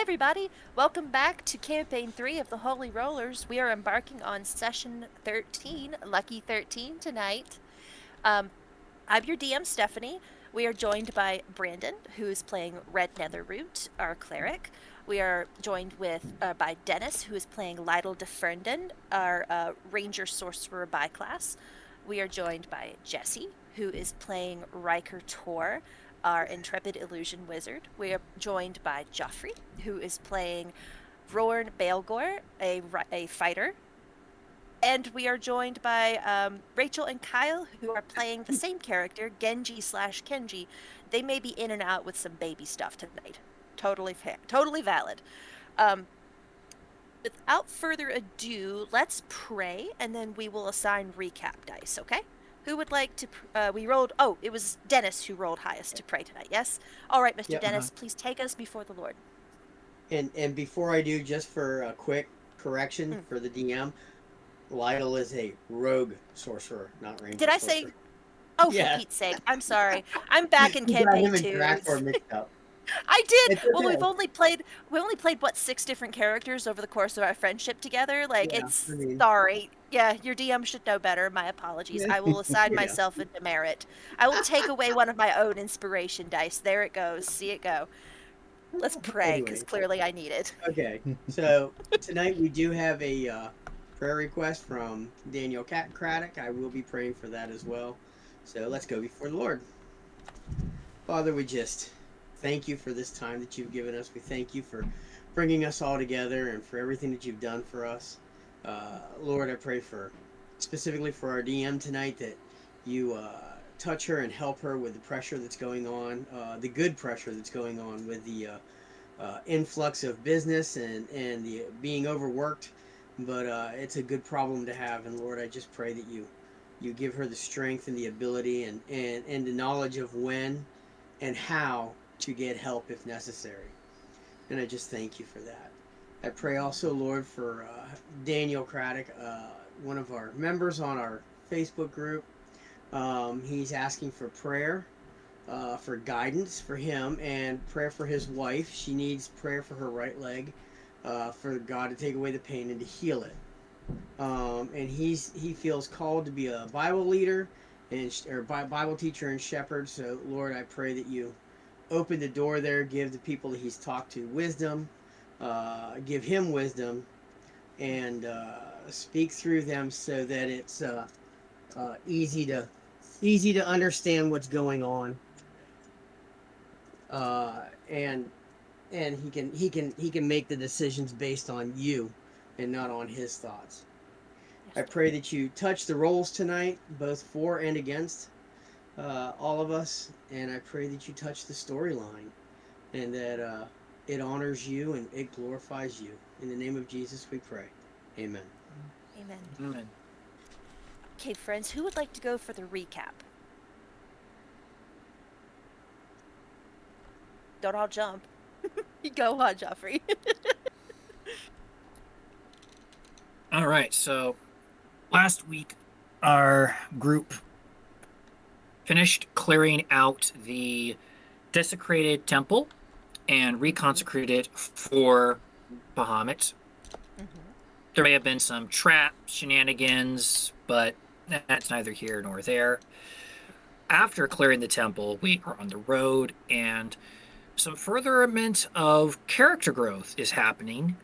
everybody. Welcome back to Campaign 3 of the Holy Rollers. We are embarking on Session 13, Lucky 13 tonight. I'm your DM, Stephanie. We are joined by Brandon, who is playing Red Netherroot, our cleric. We are joined by Dennis, who is playing Lytle de Fernden, our ranger sorcerer by class. We are joined by Jesse, who is playing Riker Tor, our intrepid illusion wizard. We are joined by Joffrey, who is playing Rorn Baelgor, a fighter. And we are joined by Rachel and Kyle, who are playing the same character, Genji/Kenji. They may be in and out with some baby stuff tonight. Totally fair, totally valid. Without further ado, let's pray, and then we will assign recap dice, okay? Who would like to, we rolled, it was Dennis who rolled highest to pray tonight, yes? All right, Mr. Yep. Dennis, please take us before the Lord. And before I do, just for a quick correction for the DM, Lytle is a rogue sorcerer, not ranger Did I sorcerer. say, oh, for Yeah. Pete's sake, I'm sorry. I'm back in You got campaign him and 2. Drakkar mixed up. I did. It's Well, okay. we only played what 6 different characters over the course of our friendship together. Like Yeah, it's I mean, sorry. Yeah, your DM should know better. My apologies. I will assign yeah. myself a demerit. I will take away one of my own inspiration dice. There it goes. See it go. Let's pray, because Anyway, clearly I need it. okay. So tonight we do have a prayer request from Daniel Craddock. I will be praying for that as well. So let's go before the Lord. Father, we just thank you for this time that you've given us. We thank you for bringing us all together and for everything that you've done for us. Lord, I pray for specifically for our DM tonight that you touch her and help her with the pressure that's going on, the good pressure that's going on with the influx of business and the being overworked. But it's a good problem to have. And Lord, I just pray that you give her the strength and the ability and the knowledge of when and how to get help if necessary. And I just thank you for that. I pray also, Lord, for Daniel Craddock, one of our members on our Facebook group. He's asking for prayer, for guidance for him, and prayer for his wife. She needs prayer for her right leg, for God to take away the pain and to heal it. And he feels called to be a Bible leader or Bible teacher and shepherd. So Lord, I pray that you open the door there, give the people that he's talked to wisdom, give him wisdom, and speak through them so that it's easy to understand what's going on, and he can make the decisions based on you and not on his thoughts. I pray that you touch the rolls tonight, both for and against all of us, and I pray that you touch the storyline and that it honors you and it glorifies you. In the name of Jesus, we pray. Amen. Amen. Amen. Okay, friends, who would like to go for the recap? Don't all jump. You go on, Joffrey. All right, so last week our group finished clearing out the desecrated temple and reconsecrated it for Bahamut. There may have been some trap shenanigans, but that's neither here nor there. After clearing the temple, we are on the road, and some furtherment of character growth is happening.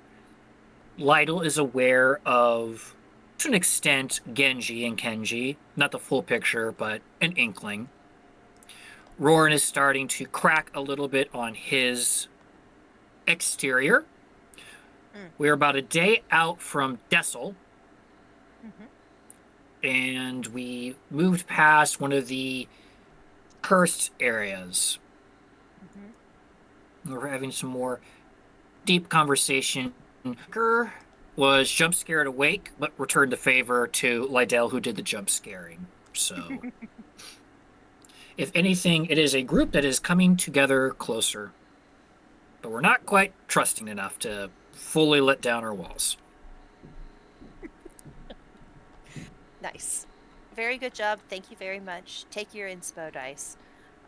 Lytle is aware of, to an extent, Genji and Kenji. Not the full picture, but an inkling. Roran is starting to crack a little bit on his exterior. We're about a day out from Dessel. And we moved past one of the cursed areas. We're having some more deep conversation. Kerr was jump scared awake, but returned the favor to Lydell, who did the jump scaring. So, if anything, it is a group that is coming together closer. But we're not quite trusting enough to fully let down our walls. Nice. Very good job. Thank you very much. Take your inspo dice.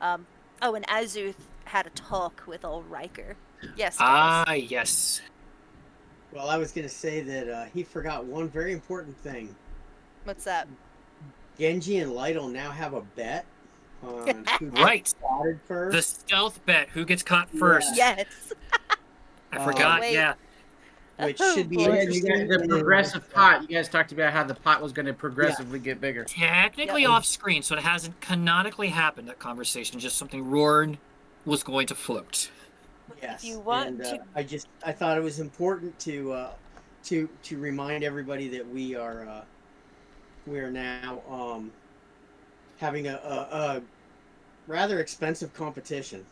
And Azuth had a talk with old Riker. Yes, Dennis. Ah, yes. Well, I was going to say that he forgot one very important thing. What's that? Genji and Lytle now have a bet on who gets Right. spotted The first. stealth bet. Who gets caught Yeah. first? Yes. I I can't Um, forgot. wait. Yeah. which Oh should be Oh yeah, boy. you got interesting. the And then, progressive pot. You guys talked about how the pot was going to yeah, progressively get bigger. Yep. Technically and off screen, so it hasn't canonically happened, that conversation. Just something Rorn was going to float. If you yes, want and to, I thought it was important to remind everybody that we are now having a rather expensive competition.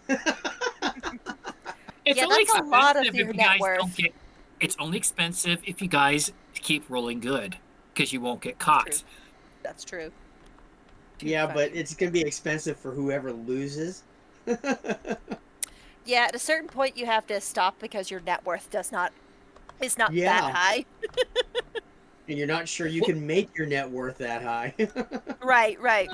It's yeah, only that's a lot of expensive if your you net guys don't worth. get. It's only expensive if you guys keep rolling good, because you won't get That's true. caught. That's true. Too Yeah, but funny. it's gonna be expensive for whoever loses. Yeah, at a certain point you have to stop because your net worth does not is not that Yeah, high. and you're not sure you Well, can make your net worth that high. Right, right,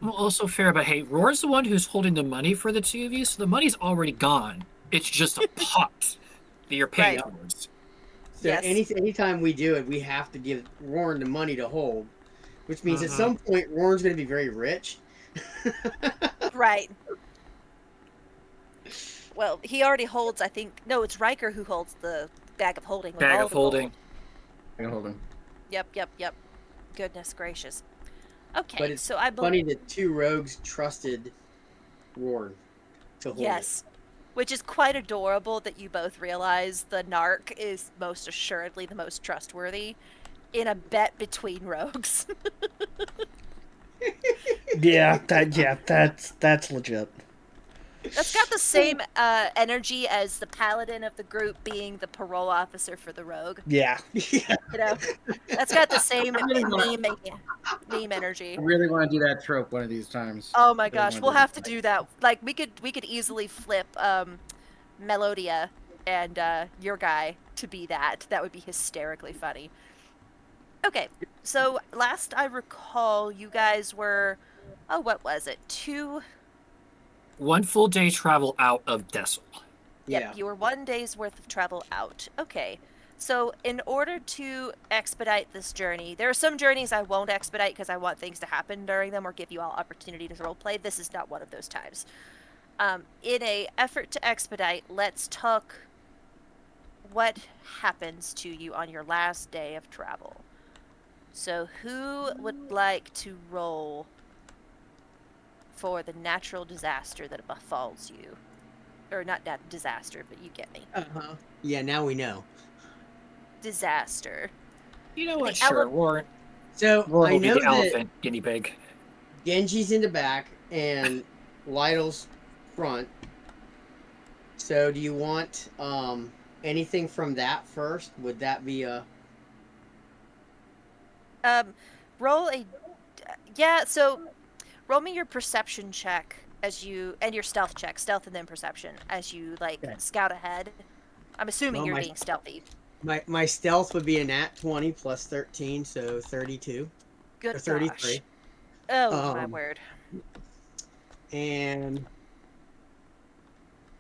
well, also fair, but hey, Roar's the one who's holding the money for the two of you, so the money's already gone. It's just a pot that you're paying right. Yeah. towards. So Yes. anytime we do it, we have to give Warren the money to hold, which means at Mm-hmm. some point Warren's going to be very rich. Right. Well, he already holds, I think. No, it's Riker who holds the bag of holding with Bag all of the gold. holding. Hold on. Yep, yep, yep. Goodness gracious. But Okay, it's so I believe. funny that two rogues trusted Warren to hold it. Yes. Which is quite adorable that you both realize the narc is most assuredly the most trustworthy in a bet between rogues. That's legit. That's got the same energy as the paladin of the group being the parole officer for the rogue. Yeah. Yeah. You know, that's got the same I really want. meme energy. I really want to do that trope one of these times. Oh my I really gosh, want to we'll do have to that. do that. Like we could easily flip Melodia and your guy to be that. That would be hysterically funny. Okay, so last I recall, you guys were, oh, what was it? Two. One full day travel out of Dessel. Yep, Yeah. you were 1 day's worth of travel out. Okay. So, in order to expedite this journey, there are some journeys I won't expedite because I want things to happen during them or give you all opportunity to roleplay. This is not one of those times. In a effort to expedite, let's talk what happens to you on your last day of travel. So, who would like to roll for the natural disaster that befalls you? Or not that disaster, but you get me. Uh-huh. Yeah, now we know. Disaster. You know The what? Sure, ele- Roar. So Roar I will be know the that elephant guinea pig. Genji's in the back and Lytle's front. So do you want anything from that first? Would that be a Um, roll a. Yeah, so roll me your perception check as you. And your stealth check. Stealth and then perception as you, like, okay. scout ahead. I'm assuming Well, you're being stealthy. my stealth would be a nat 20 plus 13, so 32 or Good gosh. 33. Oh, my Um word. and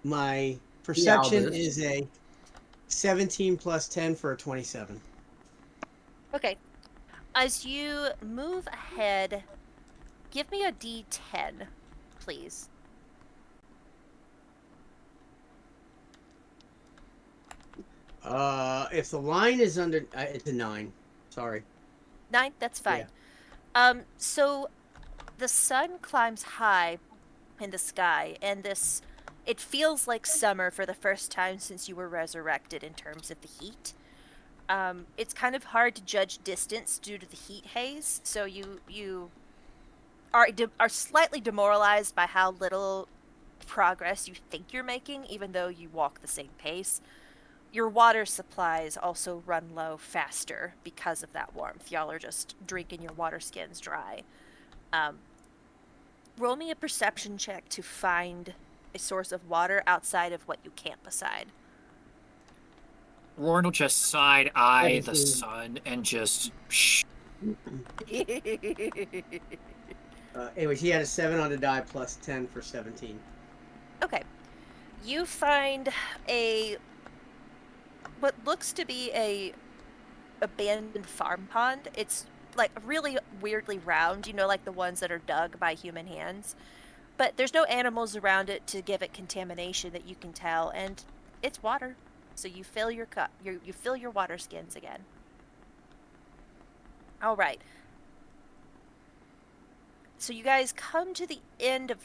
my The perception Albus. is a 17 plus 10 for a 27. Okay. As you move ahead, give me a d10, please. If the line is under it's a 9. Sorry. 9? That's Yeah. fine. So the sun climbs high in the sky, and this. It feels like summer for the first time since you were resurrected in terms of the heat. It's kind of hard to judge distance due to the heat haze, so you are slightly demoralized by how little progress you think you're making, even though you walk the same pace. Your water supplies also run low faster because of that warmth. Y'all are just drinking your water skins dry. Um, roll me a perception check to find a source of water outside of what you camp beside. Roar will just side eye the 17. sun and just shh. Anyways, he had a 7 on the die plus 10 for 17. Okay. You find a what looks to be a abandoned farm pond. It's like really weirdly round, like the ones that are dug by human hands. But there's no animals around it to give it contamination that you can tell, and it's water. So you fill your cup, you fill your water skins again. All right. So you guys come to the end of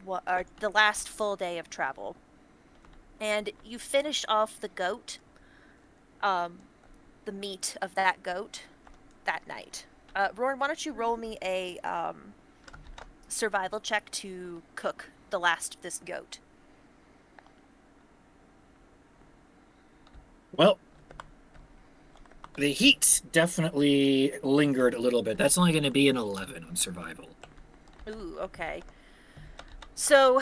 or the last full day of travel, and you finish off the goat, um, the meat of that goat, that night. Roran, why don't you roll me a survival check to cook the last of this goat? Well, the heat definitely lingered a little bit. That's only going to be an 11 on survival. Ooh, okay. So,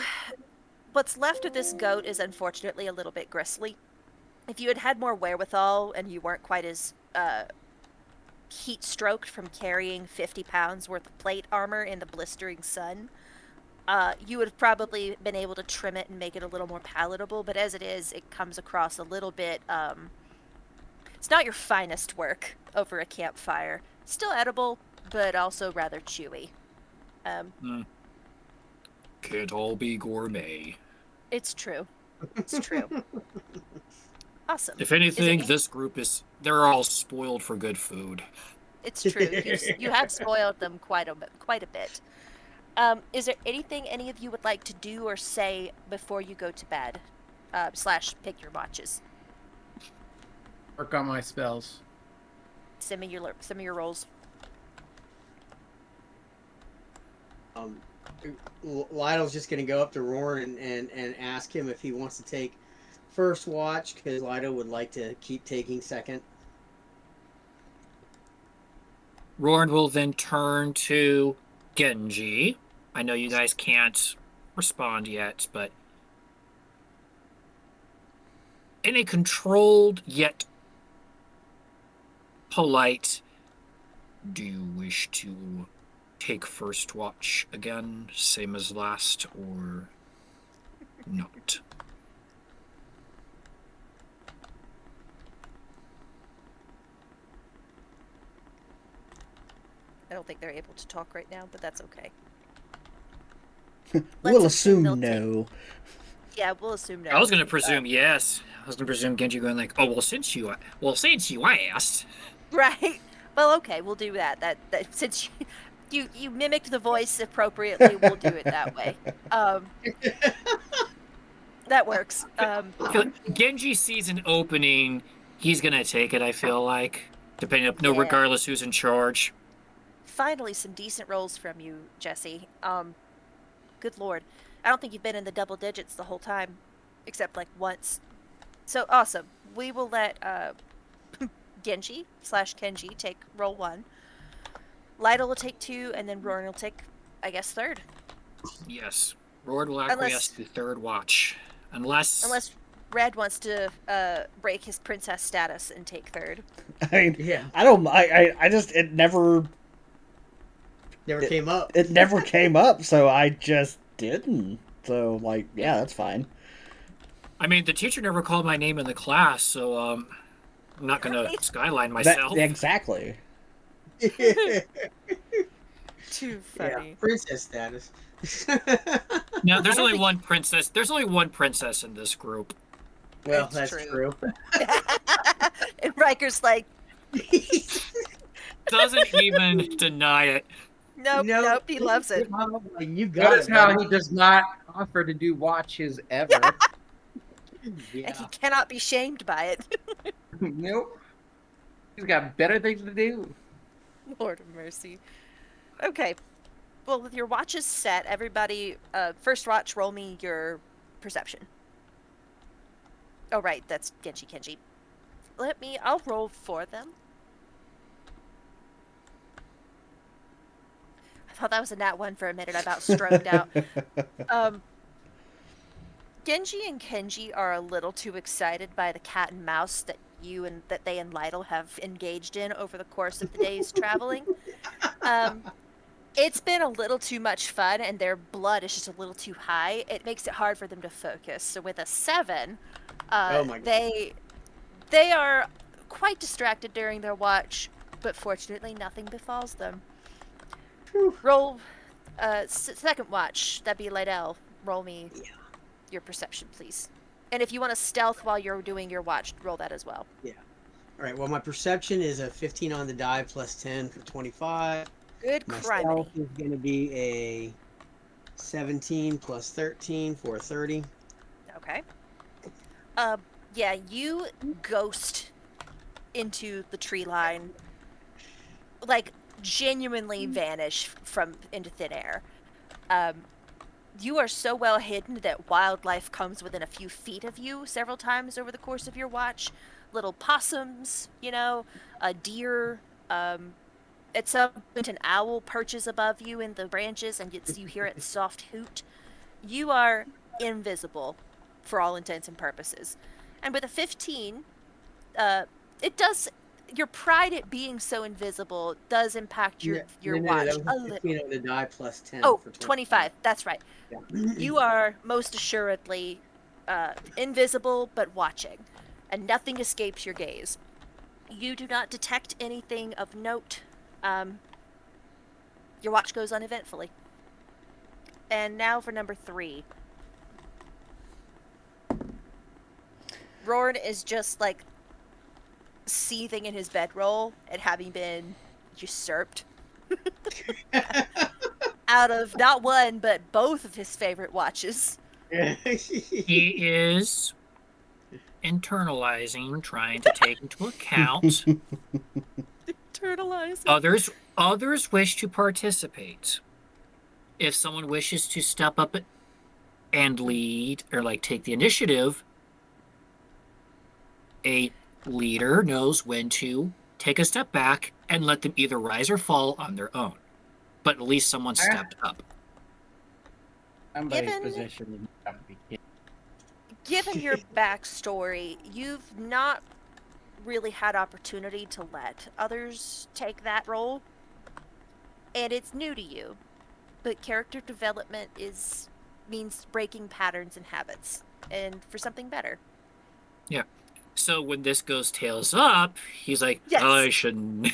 what's left of this goat is unfortunately a little bit gristly. If you had had more wherewithal and you weren't quite as heat stroked from carrying 50 pounds worth of plate armor in the blistering sun, you would have probably been able to trim it and make it a little more palatable. But as it is, it comes across a little bit. It's not your finest work over a campfire. Still edible, but also rather chewy. Hmm. Can't all be gourmet. It's true. It's true. Awesome. If Is there anything, any- this group they're all spoiled for good food. It's true. You have spoiled them quite a bit. Quite a bit. Is there anything any of you would like to do or say before you go to bed? / pick your watches. Work on my spells. Send me your rolls. um, Lytle's just going to go up to Roran and ask him if he wants to take first watch because Lytle would like to keep taking second. Roran will then turn to Genji. I know you guys can't respond yet, but in a controlled yet polite, do you wish to take first watch again, same as last, or not? I don't think they're able to talk right now, but that's okay. We'll Let's assume assume they'll no. Yeah, we'll assume no. I was gonna presume yes. I was gonna presume Genji going like, "Oh well, since you asked." Right. Well, okay, we'll do that. That since you mimicked the voice appropriately, we'll do it that way. That works. I feel like Genji sees an opening, he's gonna take it. I feel like, depending no, Yeah. regardless who's in charge. Finally, some decent rolls from you, Jesse. Good lord, I don't think you've been in the double digits the whole time, except like once. So awesome. We will let Genji / Kenji take roll 1. Lytle will take 2, and then Roran will take, I guess, 3rd. Yes, Rord will acquiesce to third watch, Unless Red wants to break his princess status and take 3rd. I mean, Yeah. I don't. I just it never Came up. it never came up, so I just didn't. So like, yeah, that's fine. I mean, the teacher never called my name in the class, so I'm not gonna skyline myself. Exactly. Too Yeah, funny. princess status. Now, there's I don't only think- one princess. There's only one princess in this group. Well, That's that's true. true. And Riker's like, Doesn't even deny it. nope, he loves it. You got Notice it. how buddy. he does not offer to do watches ever. And he Yeah. cannot be shamed by it. Nope. He's got better things to do. Lord of mercy. Okay. Well, with your watches set, everybody, first watch, roll me your perception. Oh, right, that's Genji Kenji. I'll roll for them. I thought that was a nat 1 for a minute. I about stroked out. Genji and Kenji are a little too excited by the cat and mouse that they and Lytle have engaged in over the course of the days traveling. It's been a little too much fun, and their blood is just a little too high. It makes it hard for them to focus. So with a 7, Oh my god. they are quite distracted during their watch, but fortunately nothing befalls them. Whew. Roll second watch. That'd be Lydell. Roll me Yeah. your perception, please. And if you want to stealth while you're doing your watch, roll that as well. Yeah. All right. Well, my perception is a 15 on the die plus 10 for 25. Good My stealth criminy. is going to be a 17 plus 13 for 30. Okay. Uh, yeah, you ghost into the tree line, like genuinely vanish from into thin air. Um, you are so well hidden that wildlife comes within a few feet of you several times over the course of your watch. Little possums, a deer. At some point, an owl perches above you in the branches, and you hear its soft hoot. You are invisible for all intents and purposes. And with a 15, uh, it does. Your pride at being so invisible does impact No, your no, that watch was a a little. 15 on the die plus 10 Oh, for 25. 25. That's right. Yeah. You are most assuredly invisible but watching, and nothing escapes your gaze. You do not detect anything of note. Um, your watch goes uneventfully. And now for number 3. Rorn is just like seething in his bedroll at having been usurped out of not one but both of his favorite watches. He is internalizing, trying to take into account Turtleizing. others wish to participate. If someone wishes to step up and lead or like take the initiative, a leader knows when to take a step back and let them either rise or fall on their own. But at least someone stepped up. Somebody's Given position got to be hit. given your backstory, you've not really had opportunity to let others take that role, and it's new to you. But character development is means breaking patterns and habits, and for something better. Yeah. So when this goes tails up, he's like, Yes. I shouldn't.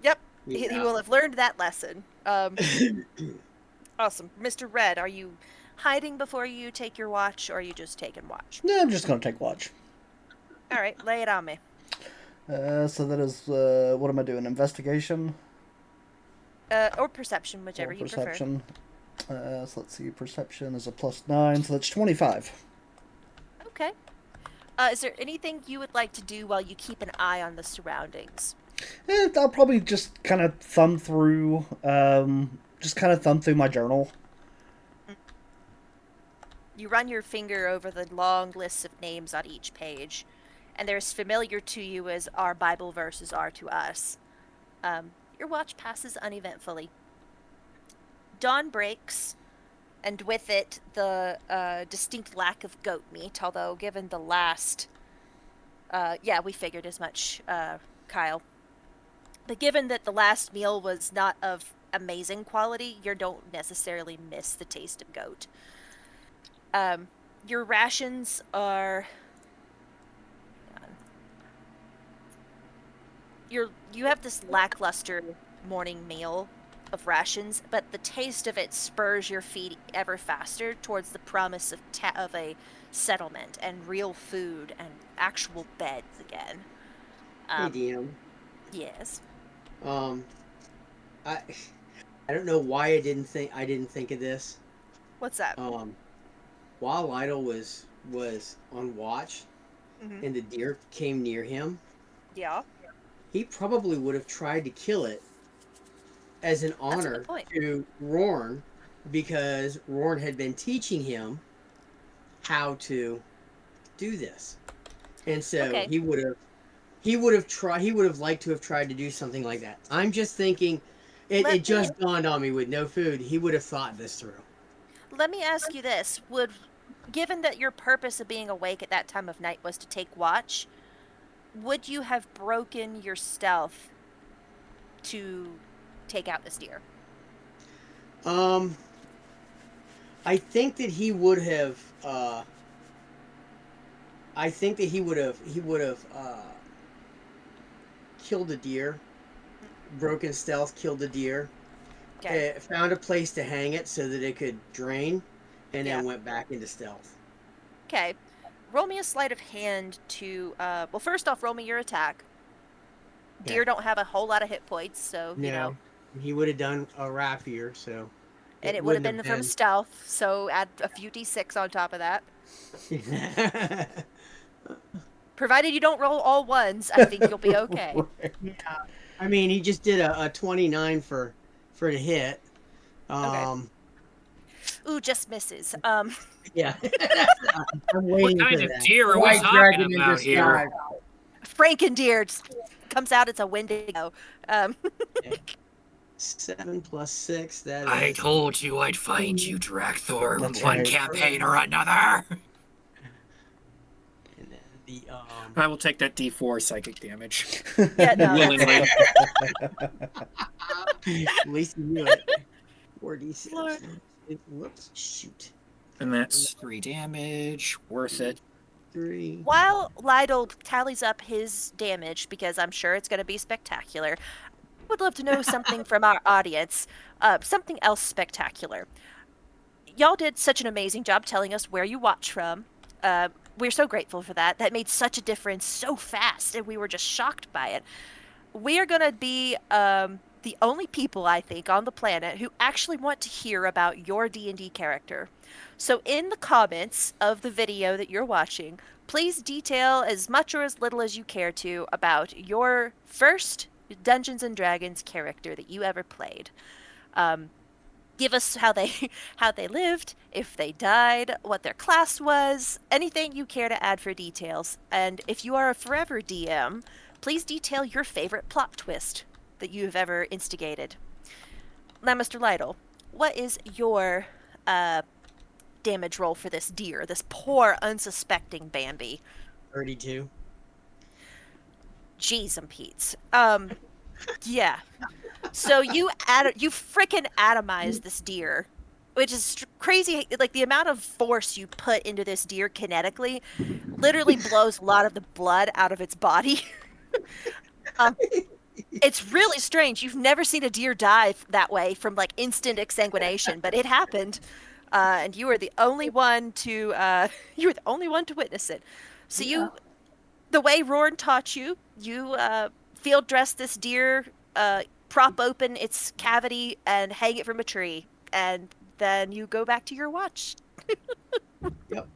Yep. He Yeah. will have learned that lesson. Awesome. Mr. Red, are you hiding before you take your watch, or are you just taking watch? No, I'm just gonna take watch. All right, lay it on me. So that is what am I doing? Investigation Or perception, whichever or you prefer. perception? So let's see. Perception is a +9, so that's 25. Okay. Is there anything you would like to do while you keep an eye on the surroundings? I'll probably just kind of thumb through, my journal. You run your finger over the long lists of names on each page, and they're as familiar to you as our Bible verses are to us. Your watch passes uneventfully. Dawn breaks, and with it, the distinct lack of goat meat, although given the last. Yeah, we figured as much, Kyle. But given that the last meal was not of amazing quality, you don't necessarily miss the taste of goat. Your rations are. You have this lackluster morning meal of rations, but the taste of it spurs your feet ever faster towards the promise of a settlement and real food and actual beds again. Hey, Um, DM. yes. Um, I I don't know why I didn't think of this. What's that? While Lytle was on watch Mm-hmm. and the deer came near him, Yeah, he probably would have tried to kill it as an that's a good honor point. to Rorn because Rorn had been teaching him how to do this. And so Okay, he would have liked to have tried to do something like that. I'm just thinking it let me just dawned on me with no food, he would have thought this through. let me ask you this: Would, given that your purpose of being awake at that time of night was to take watch, would you have broken your stealth to take out this deer? Um, I think that he would have. I think that he would have killed a deer, broken stealth, killed a deer, Okay. found a place to hang it so that it could drain, and Yeah. then went back into stealth. Okay. Roll me a sleight of hand to well, first off, roll me your attack. Okay. Deer don't have a whole lot of hit points, so, No, he would have done a rapier, so and it it would have wouldn't have been from been. stealth, so add a few d6 on top of that. Provided you don't roll all ones, I think you'll be okay. Yeah, I mean, he just did a 29 for the hit. Okay. Um, Ooh, just misses. yeah, I'm What waiting for kind of that. deer are we White talking dragon in about here? disguise. Frankendeer comes out, it's a Wendigo. Um, 7 plus 6, that I is. told you I'd find you, Drakthor, That's one right. campaign or another. And then the I will take that D4 psychic damage yeah, no, that's willingly. at least you knew it. 4d6. Lord. Whoops, shoot. And that's 3 damage. Worth it. 3. While Lytle tallies up his damage, because I'm sure it's going to be spectacular, I would love to know something from our audience. Something else spectacular. Y'all did such an amazing job telling us where you watch from. We're so grateful for that. That made such a difference so fast, and we were just shocked by it. We are going to be the only people, I think, on the planet who actually want to hear about your D&D character. So in the comments of the video that you're watching, please detail as much or as little as you care to about your first Dungeons and Dragons character that you ever played. Give us how they how they lived, if they died, what their class was, anything you care to add for details. And if you are a forever DM, please detail your favorite plot twist that you have ever instigated. Now, Mr. Lytle, what is your damage roll for this deer, this poor, unsuspecting Bambi? 32. Jeez and Pete's. Yeah. So you freaking atomized this deer, which is crazy. Like the amount of force you put into this deer kinetically, literally blows a lot of the blood out of its body. um, it's really strange. You've never seen a deer die that way from like instant exsanguination, but it happened, and you were the only one to you were the only one to witness it. So Yeah. the way Roran taught you, field dress this deer, prop open its cavity, and hang it from a tree, and then you go back to your watch. Yep.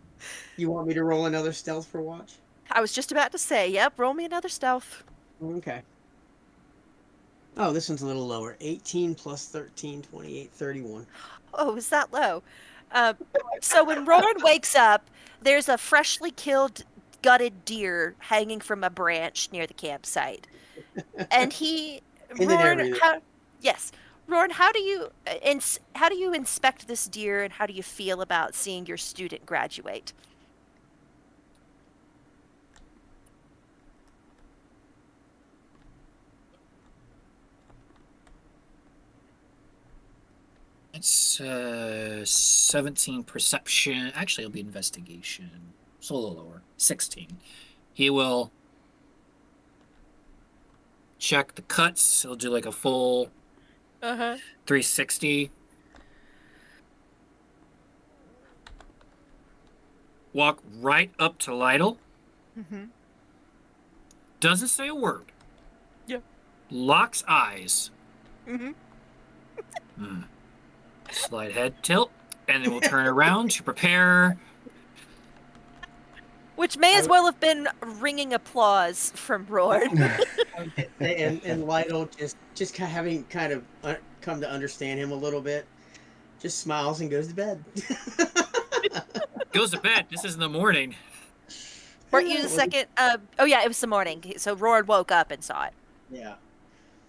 You want me to roll another stealth for watch? I was just about to say, yep, roll me another stealth. Okay. Oh, this one's a little lower. 18 plus 13, 28, 31. Oh, is that low? Uh, so when Roran wakes up, there's a freshly killed, gutted deer hanging from a branch near the campsite, and Isn't it Roran, everything? yes, Roran, how do you inspect this deer, and how do you feel about seeing your student graduate? It's 17 perception. Actually, it'll be investigation. It's a little lower. 16. He will check the cuts. He'll do like a full Uh huh. 360. Walk right up to Lytle. Mm-hmm. Doesn't say a word. Yeah. Locks eyes. Mm-hmm. Slide head tilt. And then we'll turn around to prepare. Which may as well have been ringing applause from Roran. And Lytle just having kind of come to understand him a little bit, just smiles and goes to bed. Goes to bed. This is in the morning. Weren't you the second? Oh yeah, it was the morning. So Roran woke up and saw it. Yeah.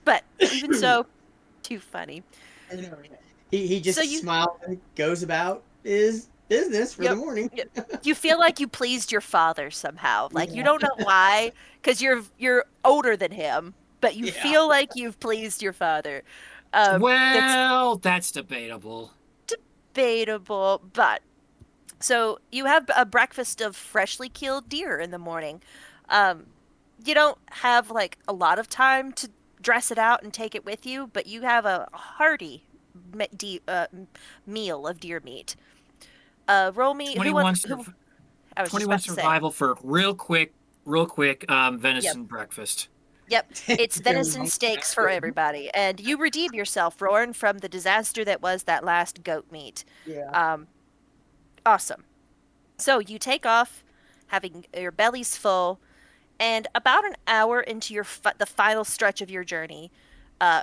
But even so, too funny. I know. He just So you- smiles and goes about his business for the Yep. morning. You feel like you pleased your father somehow. Like you Yeah. don't know why, because you're older than him, but you Yeah. feel like you've pleased your father. That's That's debatable. debatable, but so you have a breakfast of freshly killed deer in the morning. Um, you don't have like a lot of time to dress it out and take it with you, but you have a hearty meal of deer meat. Roll me. Who wants? 21 Who? I was just 21 about to say. survival for real quick Yep. venison breakfast. Yep. It's Very venison hungry. steaks for everybody, and you redeem yourself, Roran, from the disaster that was that last goat meat. Yeah. Um, awesome. So you take off, having your bellies full, and about an hour into the final stretch of your journey,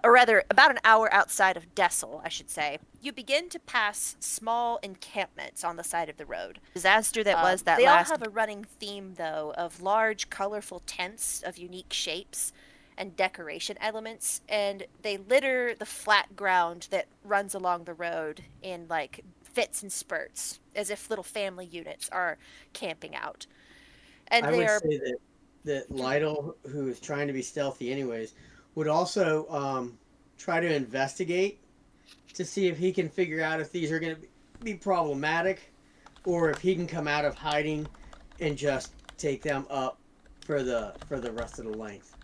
or rather, about an hour outside of Dessel, I should say, you begin to pass small encampments on the side of the road. Disaster that was that They all last. They all have a running theme, though, of large, colorful tents of unique shapes and decoration elements, and they litter the flat ground that runs along the road in like fits and spurts, as if little family units are camping out. And I they would are. say that Lytle, who is trying to be stealthy anyways, would also try to investigate to see if he can figure out if these are going to be problematic, or if he can come out of hiding and just take them up for the rest of the length.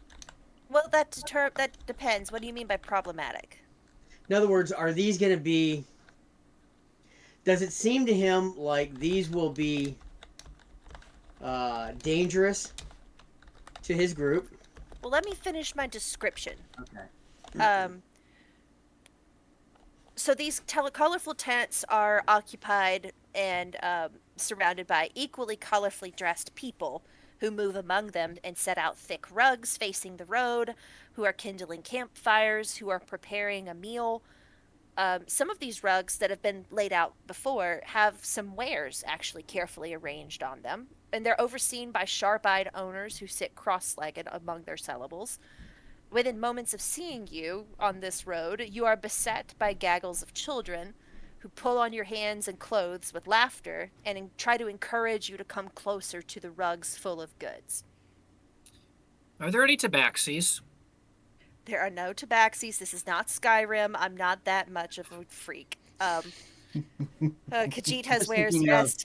Well, that depends. What do you mean by problematic? In other words, are these going to be? Does it seem to him like these will be dangerous to his group? Well, let me finish my description. Okay. Um, so these colorful tents are occupied and surrounded by equally colorfully dressed people who move among them and set out thick rugs facing the road, who are kindling campfires, who are preparing a meal. Some of these rugs that have been laid out before have some wares actually carefully arranged on them, and they're overseen by sharp eyed owners who sit cross legged among their syllables. Within moments of seeing you on this road, you are beset by gaggles of children who pull on your hands and clothes with laughter and try to encourage you to come closer to the rugs full of goods. Are there any tabaxis? There are no tabaxis. This is not Skyrim. I'm not that much of a freak. Khajiit I has was wares, thinking of. yes.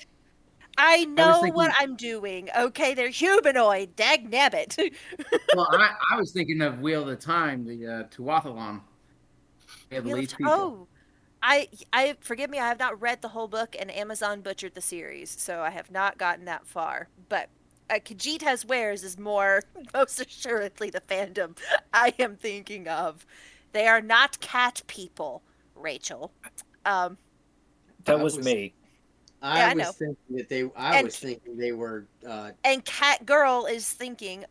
I I was know what thinking. I'm doing. Okay, they're humanoid. Dag nabbit. Well, I was thinking of Wheel of the Time, the Tuathalon. They have Wheel of elite Time. people. Oh, I forgive me. I have not read the whole book, and Amazon butchered the series, so I have not gotten that far. But Khajiit has wares is more most assuredly the fandom I am thinking of. They are not cat people, Rachel. Um, That I was was me. yeah, I I was know. thinking that they. I And was thinking they were. and Cat Girl is thinking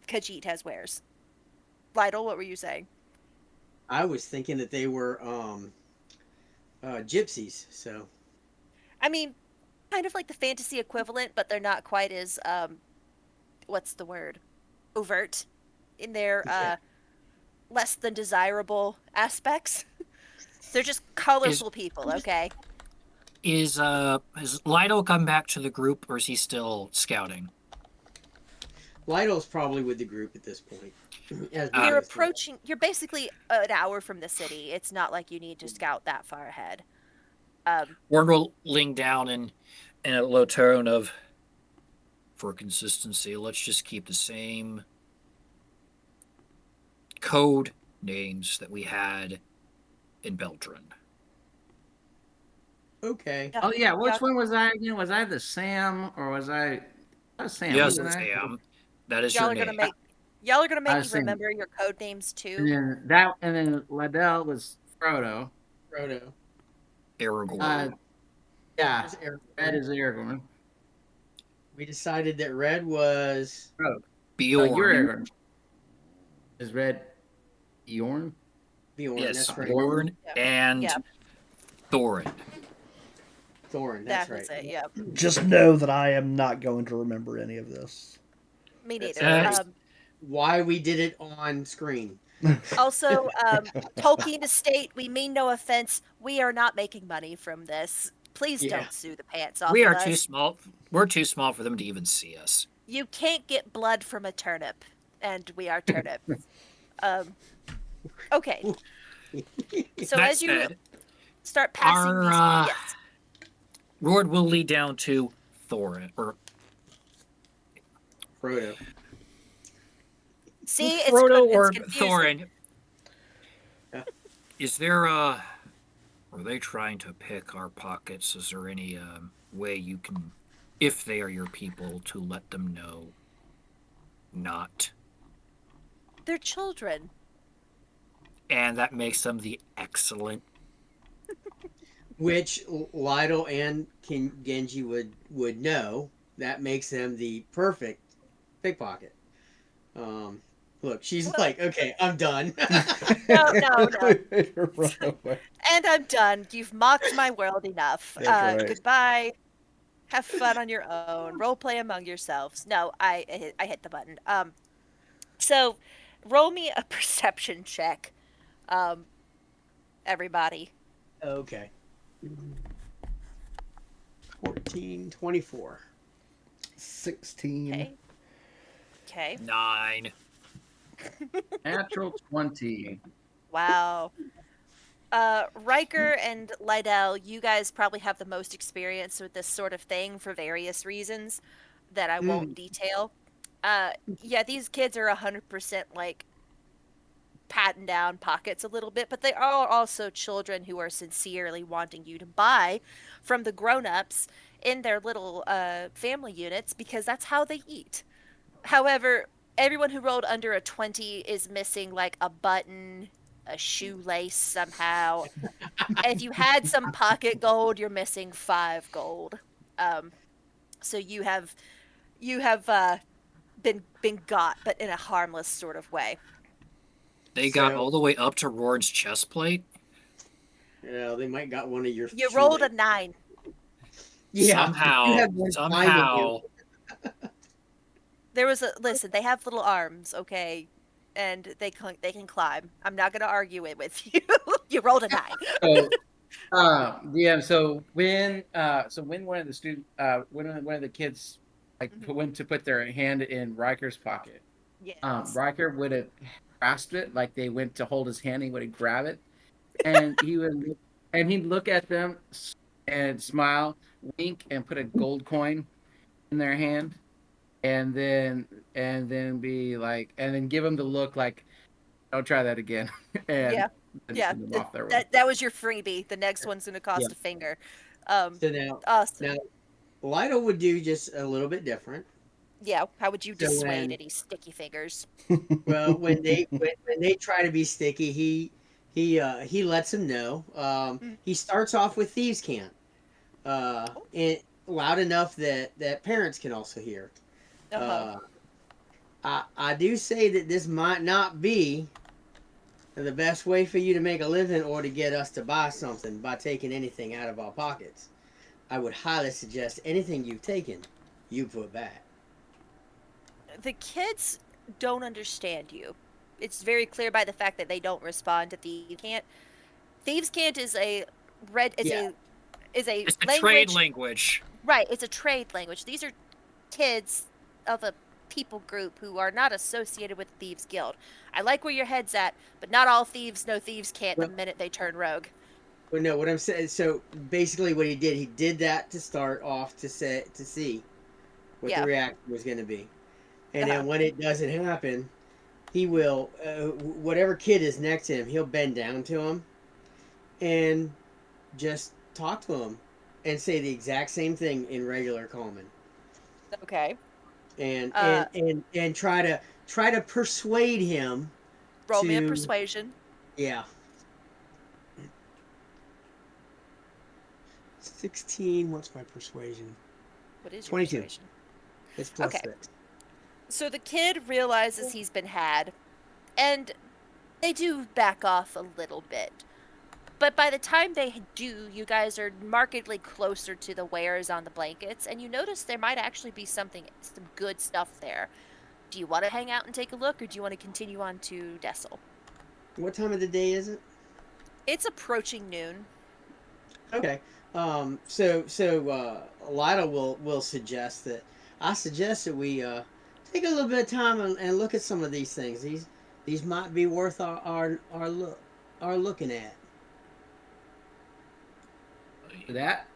Khajiit has wares. Lytle, what were you saying? I was thinking that they were gypsies. So I mean, kind of like the fantasy equivalent, but they're not quite as what's the word? Overt in their yeah. less than desirable aspects. They're just Is colorful people, okay? has Lido come back to the group or is he still scouting? Lytle's probably with the group at this point, as we Ah, You're go through. approaching, you're basically an hour from the city. It's not like you need to scout that far ahead. Um, Wargling down in a low tone of, for consistency, let's just keep the same code names that we had in Beltran. Okay. yeah, Oh yeah, yeah, which one was I again? Was I the Sam or was I was Sam, Yes, wasn't I? Sam, that is y'all your are gonna name. make y'all are gonna I make me was Sam. remember your code names And too. then that and then Liddell was Frodo. Frodo. Uh Aragorn. yeah. There's Red Aragorn. is Aragorn. We decided that red was Frodo. You're Bjorn. Aragorn. Is red Bjorn? Bjorn. Yes, That's right. Bjorn Yeah, yeah, and Thorin. Thorin. That's that right. was it. Yeah, Just know that I am not going to remember any of this. me That's neither. Uh, why we did it on screen. Also, Tolkien Estate, we mean no offense. We are not making money from this. Please Yeah. don't sue the pants off we of are too us. small. We're too small for them to even see us. You can't get blood from a turnip, and we are turnips. Um, okay. So That as you said, start passing our these, yes. road will lead down to Thorin, or Frodo. See, Frodo it's or confusing. Thorin. Yeah. Is there are they trying to pick our pockets? Is there any way you can, if they are your people, to let them know not? They're children. And that makes them the excellent. Which Lytle and Genji would know. That makes them the perfect pickpocket. Um, Look, she's Well, like, okay, I'm done. no, no, no. Run away. And I'm done. You've mocked my world enough. That's right. Goodbye. Have fun on your own. Role play among yourselves. No, I hit the button. So roll me a perception check. Um, everybody. Okay. 14, 24. 16. Okay. Okay. 9. Natural 20. Wow. Riker and Lydell, you guys probably have the most experience with this sort of thing for various reasons that I won't Mm, detail. Yeah, these kids are 100% like patting down pockets a little bit, but they are also children who are sincerely wanting you to buy from the grown-ups in their little family units because that's how they eat. However, everyone who rolled under a 20 is missing like a button, a shoelace somehow. If you had some pocket gold, you're missing 5 gold. Um, so you have been got, but in a harmless sort of way. They got so, all the way up to Roard's chest plate. they might got one of your You rolled a shoelaces. 9. Yeah, you Somehow, have one finding you. somehow, There was a listen. They have little arms, okay, and they can climb. I'm not gonna argue it with you. You rolled a 9. So, yeah. So when one of the one of the kids like Mhm. went to put their hand in Riker's pocket, Yes. Riker would have grasped it like they went to hold his hand. He would have grabbed it, and he'd look at them and smile, wink, and put a gold coin in their hand, and then be like, and then give them the look like, "Don't try that again," and Yeah. then Yeah. send them off their way. That was your freebie. The next one's gonna Yeah. cost a finger. Um, So now awesome. Lytle would do just a little bit different. Yeah. How would you So dissuade any sticky fingers? when they try to be sticky, he lets them know. Mm. He starts off with thieves' cant, Oh. and loud enough that parents can also hear. Uh-huh. Uh, I do say that this might not be the best way for you to make a living or to get us to buy something by taking anything out of our pockets. I would highly suggest anything you've taken, you put back. The kids don't understand you. It's very clear by the fact that they don't respond to thieves can't. Thieves can't is a red Yeah, is a it's a trade language. language. Right, it's a trade language. These are kids of a people group who are not associated with Thieves Guild. I like where your head's at, but not all thieves know thieves can't the well, minute they turn rogue. but no, what I'm saying. So basically, what he did that to start off to see what the Yeah. reaction was going to be, and Uh-huh. then when it doesn't happen, he will whatever kid is next to him, he'll bend down to him and just talk to him and say the exact same thing in regular common, Okay. and Uh try to persuade him roll me a to persuasion. yeah. 16. What's my persuasion? What is your 22. persuasion? It's plus Okay. 6. So the kid realizes he's been had, and they do back off a little bit. But by the time they do, you guys are markedly closer to the wares on the blankets, and you notice there might actually be some good stuff there. Do you want to hang out and take a look, or do you want to continue on to Dessel? What time of the day is it? It's approaching noon. Okay. Lida will suggest that I suggest that we take a little bit of time and look at some of these things. These might be worth our look. are looking at.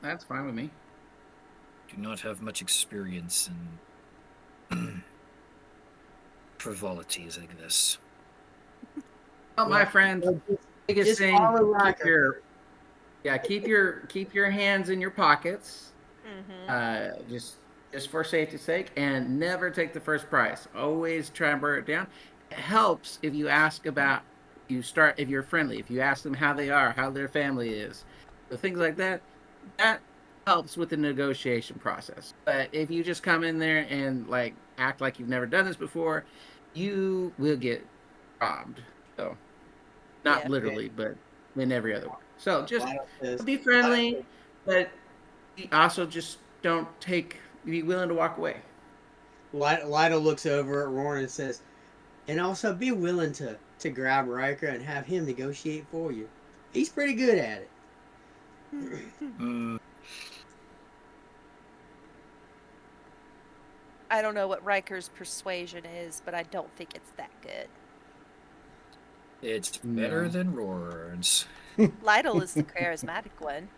That's fine with me. Do not have much experience in frivolities like this. Well, my Well, friend, biggest just thing, follow Riker. keep your hands in your pockets. Mm-hmm. Just for safety's sake, and never take the first prize. Always try and burn it down. It helps if you ask about you start if you're friendly. If you ask them how they are, how their family is, so things like that. That helps with the negotiation process. But if you just come in there and like act like you've never done this before, you will get robbed. So not Yeah. Okay. literally, but in every other way. So just Lionel says, be friendly, but also just don't be willing to walk away. Lytle looks over at Roran and says, and also be willing to grab Riker and have him negotiate for you. He's pretty good at it. Mm, I don't know what Riker's persuasion is, but I don't think it's that good. it's better No. than Roar's. Lytle is the charismatic one.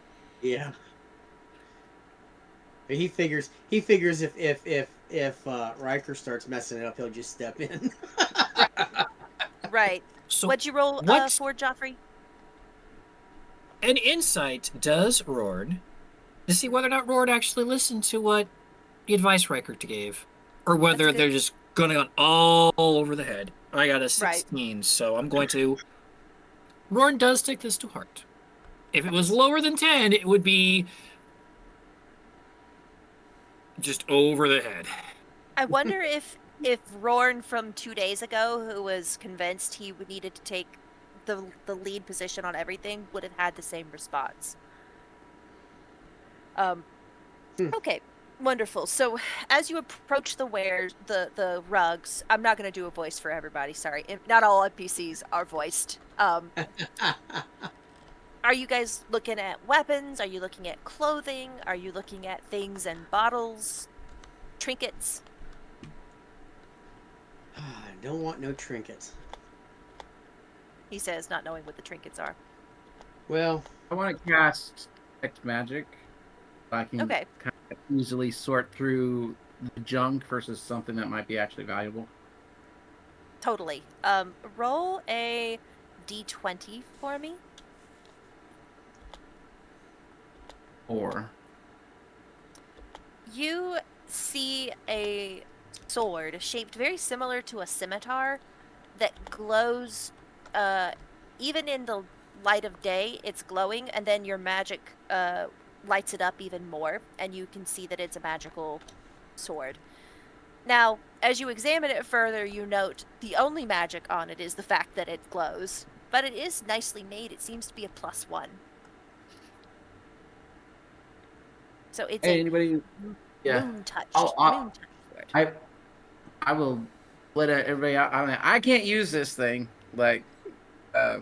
Yeah. He figures if Riker starts messing it up, he'll just step in. Right. Right. So, What'd you roll what for, Joffrey? an insight does Roard to see whether or not Roard actually listened to what the advice Riker gave, or That's a whether good. they're just going on all over the head. I got a Right. 16, so I'm going to. Roard does take this to heart. If it was Right. lower than 10, it would be just over the head. I wonder if Rorn from 2 days ago, who was convinced he needed to take the lead position on everything, would have had the same response. Um. Hmm. Okay. Wonderful. So, as you approach the wares, the rugs, I'm not going to do a voice for everybody. Sorry, not all NPCs are voiced. Are you guys looking at weapons? Are you looking at clothing? Are you looking at things and bottles, trinkets? I don't want no trinkets. He says, not knowing what the trinkets are. Well, I want to cast Detect Magic. So I can Okay. kind of easily sort through the junk versus something that might be actually valuable. Totally. Roll a d20 for me. Or You see a sword shaped very similar to a scimitar that glows even in the light of day. It's glowing, and then your magic lights it up even more, and you can see that it's a magical sword. Now, as you examine it further, you note the only magic on it is the fact that it glows, but it is nicely made. It seems to be a +1. So it's hey, a anybody? Yeah, moon touch I'll, moon I'll touch sword. I will let everybody out. I mean, I can't use this thing. Like, uh,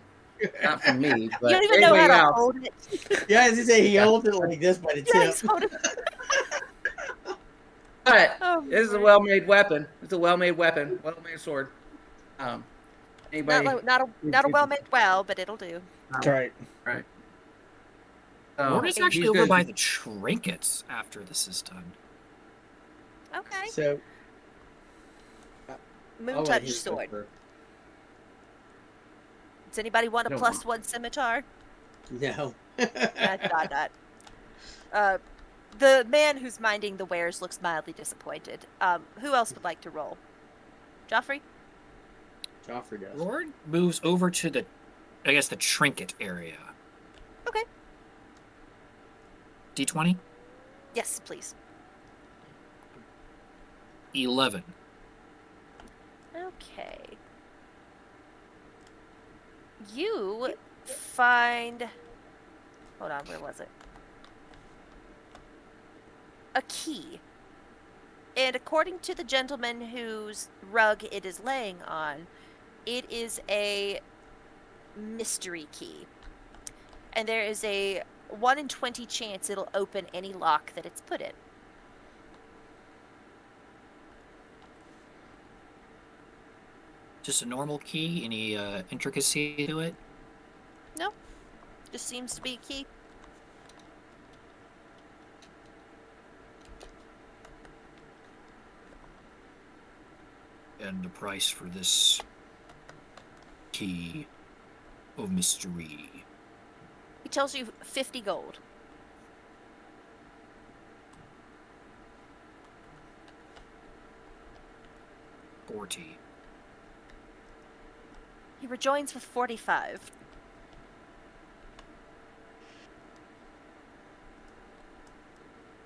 not for me, You but don't even know how anybody to else. hold it. yeah, as I say, he Yeah, holds it like this by the Yeah, tip. he's holding. but Oh this is a Lord. well-made weapon. It's a well-made weapon, well-made sword. Um, Not anybody? like not a well made well, but it'll do. That's right. Right. Roard So is Okay. actually he's over gonna. by the trinkets after this is done. Okay. So Moon I'll let touch him go sword. first. Does anybody want I a don't want. +1 scimitar? No. I thought not. The man who's minding the wares looks mildly disappointed. Who else would like to roll? Joffrey? Joffrey does. Roard moves over to the, I guess, the trinket area. Okay. D20? Yes, please. 11. Okay. You find. Hold on, where was it? A key. And according to the gentleman whose rug it is laying on, it is a mystery key. And there is a 1 in 20 chance it'll open any lock that it's put in. Just a normal key? Any intricacy to it? No, just seems to be key. And the price for this key of mystery. He tells you 50 gold. $40. He rejoins with 45.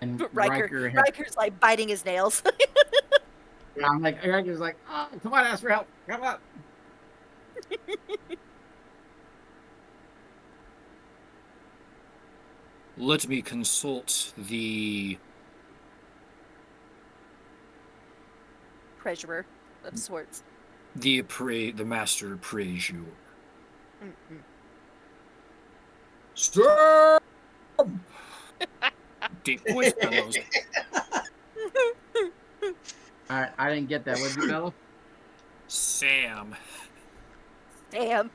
And Riker's has, like biting his nails. I'm like, Riker's like, oh, come on, ask for help. Come on. Let me consult the Treasurer of sorts. the master appraiser. Mm-mm. Sir! Deep voice bellows. All right, I didn't get that. What did you bellow? Sam. Damn.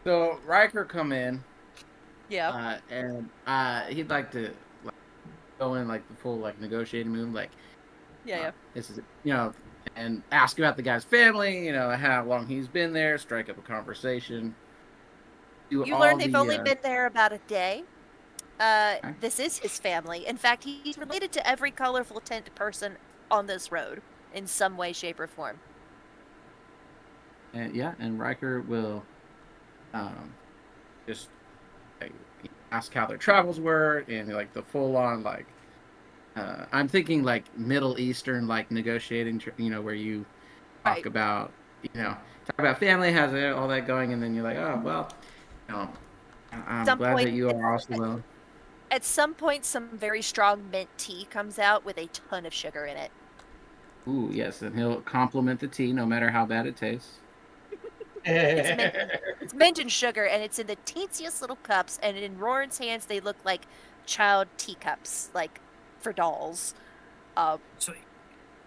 So Riker come in, Yeah. and he'd like to like, go in like the full like negotiating move, like Yeah. this is and ask about the guy's family, how long he's been there, strike up a conversation, do You all learn they've the only been there about a day. This is his family. In fact, he's related to every colorful tint person on this road in some way, shape, or form. and Riker will just like, ask how their travels were and like the full on like I'm thinking like Middle Eastern like negotiating, where you talk Right. about talk about family, how's it, all that going, and then you're like, oh well, you know, I'm Some glad that point, you are also well. at some point, some very strong mint tea comes out with a ton of sugar in it. Ooh, yes, and he'll compliment the tea no matter how bad it tastes. It's mint. It's mint and sugar, and it's in the teensiest little cups. And in Roran's hands, they look like child teacups, like for dolls. So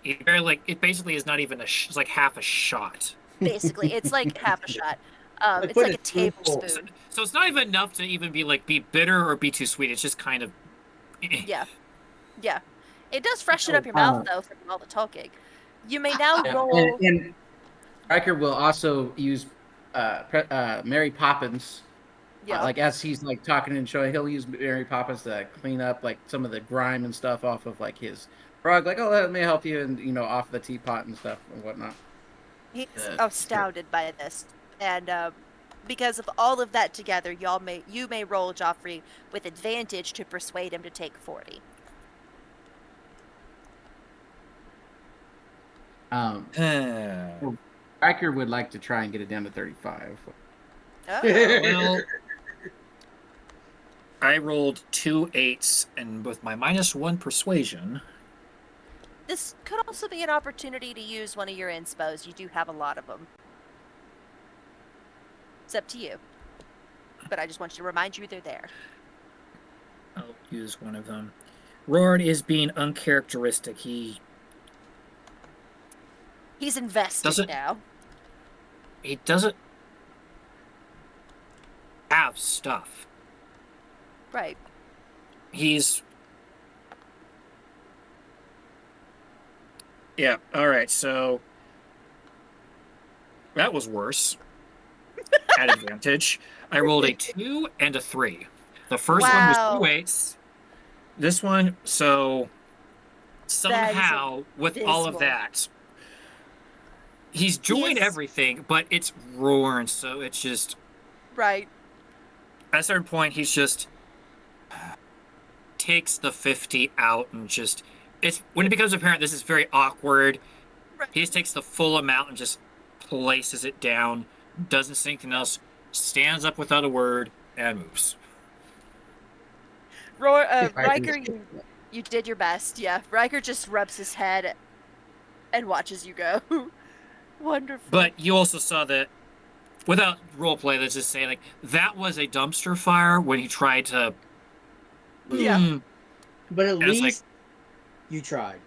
it basically is not even it's like half a shot. Basically, it's like half a shot. Like It's like putting a a spoonful. So, tablespoon. so it's not even enough to even be bitter or be too sweet. It's just kind of Yeah, yeah. It does freshen up Oh, your mouth though from all the talking. You may now yeah, and, roll. and Riker will also use Mary Poppins. Yeah, Like as he's like talking and showing, he'll use Mary Poppins to clean up like some of the grime and stuff off of like his rug. Like, oh, let me help you, and off the teapot and stuff and whatnot. he's Sure. astounded by this, and because of all of that together, you may roll Joffrey with advantage to persuade him to take 40. Um, well, Riker would like to try and get it down to 35. Oh, well. I rolled 2 8s, and with my -1 persuasion, this could also be an opportunity to use one of your inspos. You do have a lot of them. It's up to you. But I just want you to remind you they're there. I'll use one of them. Roran is being uncharacteristic. He's invested doesn't now. he doesn't have stuff. Right. He's yeah. All right, so that was worse. At advantage, I rolled a 2 and a 3. The first one was Wow. 2 8s. This one, so That is somehow with all of abysmal. that, he's He joined is everything, but it's Roran, so it's just right. at a certain point he's just takes the 50 out and just it's when it becomes apparent this is very awkward. Right. He just takes the full amount and just places it down, doesn't say anything else, stands up without a word, and moves. Riker, you did your best. Yeah, Riker just rubs his head and watches you go. Wonderful. But you also saw that without roleplay, let's just say like that was a dumpster fire when he tried to Yeah. But at and it's like, least you tried.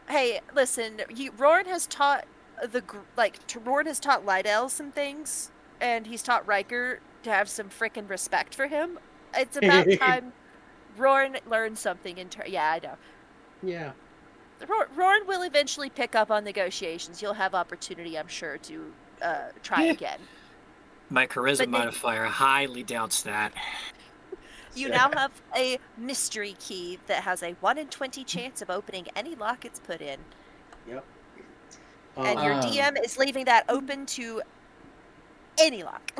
Hey, listen, Roran has taught Roran has taught Lydell some things. and he's taught Riker to have some frickin' respect for him. It's about time Roran learns something in turn. Yeah, I know. Yeah. Roran will eventually pick up on negotiations. You'll have opportunity, I'm sure, to try Eh, again. my charisma But modifier highly doubts that. you So, now have a mystery key that has a 1 in 20 chance of opening any lock it's put in. yep. And your Um, DM is leaving that open to any lock.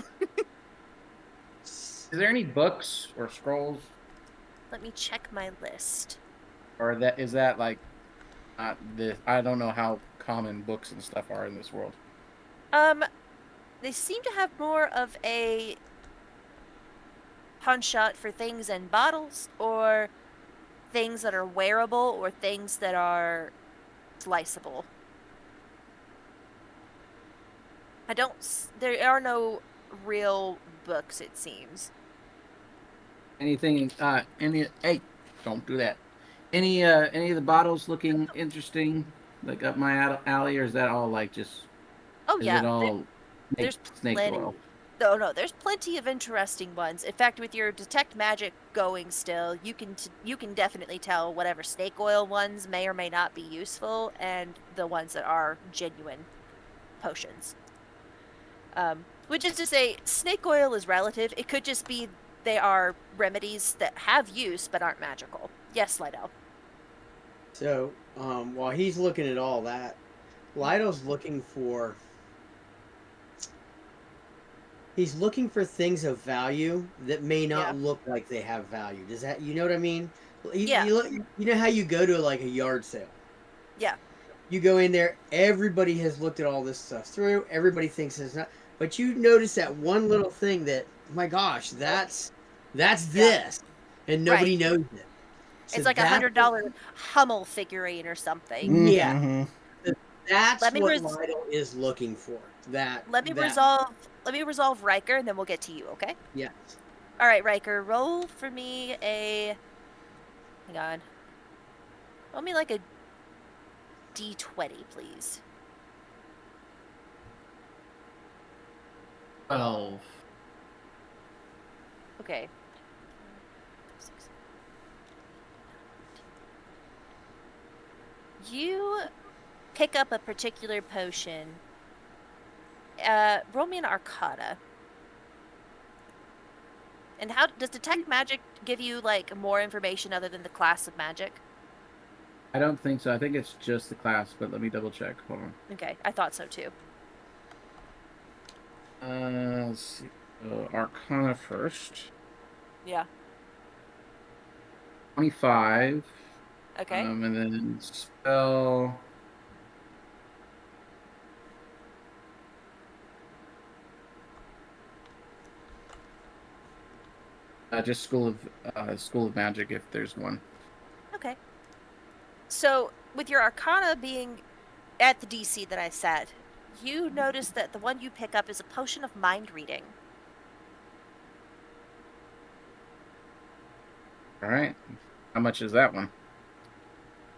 s- is there any books or scrolls, Let me check my list. or that is that like not this? I don't know how common books and stuff are in this world. Um, they seem to have more of a punch-out for things in bottles or things that are wearable or things that are sliceable. I don't. There are no real books, it seems. Anything? Any? Hey, don't do that. Any of the bottles looking interesting, like up my alley, or is that all like just? Oh Is it yeah, all there's snake plenty. oil? No, no, there's plenty of interesting ones. In fact, with your detect magic going still, you can definitely tell whatever snake oil ones may or may not be useful, and the ones that are genuine potions. Which is to say, snake oil is relative. It could just be they are remedies that have use but aren't magical. Yes, Lido. while he's looking at all that, Lido's looking for he's looking for things of value that may not Yeah. look like they have value. Does that you know what I mean? Yeah. You know how you go to like a yard sale. Yeah. You go in there, everybody has looked at all this stuff through. Everybody thinks it's not, but you notice that one little thing that, oh my gosh, that's Yeah. this, and Right. nobody knows it. So It's like a that's what, $100 Hummel figurine or something. yeah, Mm-hmm. that's Let me what res- Lytle is looking for. That let me resolve Riker and then we'll get to you, okay? yeah. All right, Riker, roll for me a hang on. Roll me like a D20, please. 12. Okay. You pick up a particular potion. Roll me an Arcana. And how does detect magic give you like more information other than the class of magic? I don't think so. I think it's just the class, but let me double check. Hold on. Okay, I thought so too. Let's see. Arcana first. Yeah. 25. Okay. And then spell. Just School of Magic if there's one. Okay. So, with your Arcana being at the DC that I set, you notice that the one you pick up is a potion of mind reading. All right. How much is that one?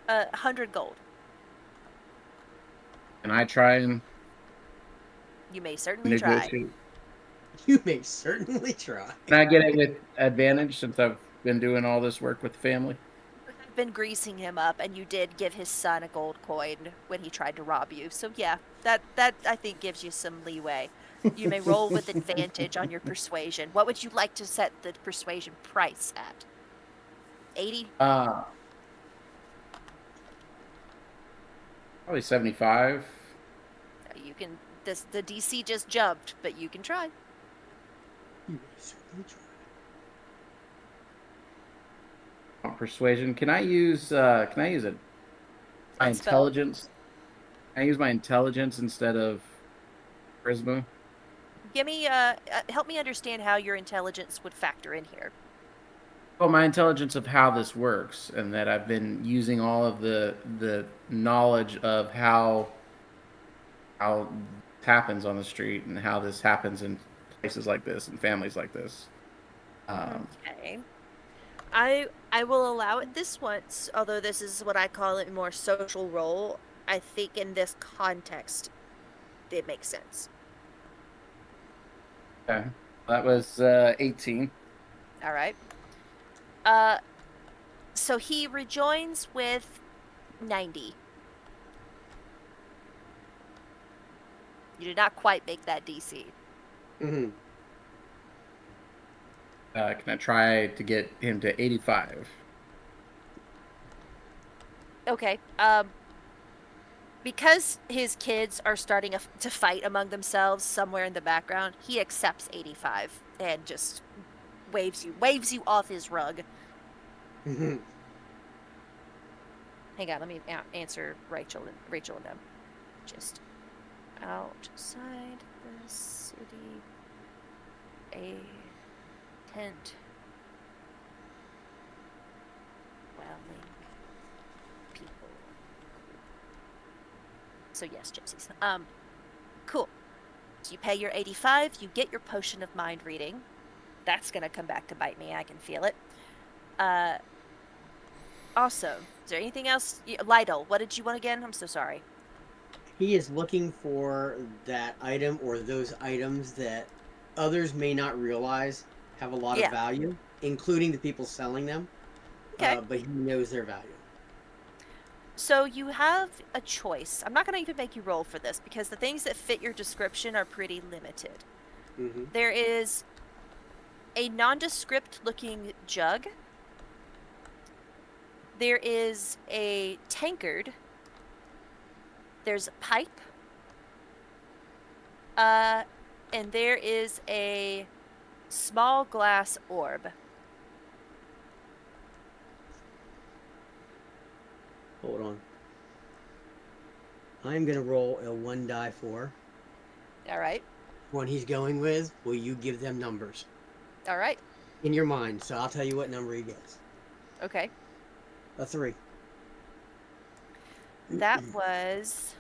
100 gold. Can I try and You may certainly try. negotiate? You may certainly try. Can I get it with advantage since I've been doing all this work with the family? I've been greasing him up, and you did give his son a gold coin when he tried to rob you. So yeah, that I think gives you some leeway. You may roll with advantage on your persuasion. What would you like to set the persuasion price at? 80? Uh, Probably 75. You can. This the DC just jumped, but you can try. You may certainly try. Persuasion. Can I use my What spell? intelligence? Can I use my intelligence instead of charisma? Give me. Help me understand how your intelligence would factor in here. Well, my intelligence of how this works, and that I've been using all of the knowledge of how this happens on the street and how this happens in places like this and families like this. Um, Okay. I will allow it this once, although this is what I call it more social role. I think in this context, it makes sense. Okay. That was 18. All right. So he rejoins with 90. You did not quite make that DC. Hmm. Can I try to get him to 85? Okay. Because his kids are starting to fight among themselves somewhere in the background, he accepts 85 and just waves you off his rug. Hmm. Hang on, let me answer Rachel and them. Just outside the city, a tent dwelling people. So yes, gypsies. Cool. So you pay your 85, you get your potion of mind reading. That's gonna come back to bite me. I can feel it. Uh, Also, is there anything else? Lytle, what did you want again? I'm so sorry. He is looking for that item or those items that others may not realize have a lot of Yeah. value, including the people selling them. Okay. But he knows their value. So you have a choice. I'm not going to even make you roll for this because the things that fit your description are pretty limited. Hmm. There is a nondescript looking jug. There is a tankard. There's a pipe. Uh, and there is a small glass orb. Hold on. I'm gonna roll a one die for All right. one he's going with. Will you give them numbers All right. in your mind? So I'll tell you what number he gets. Okay. A three. That was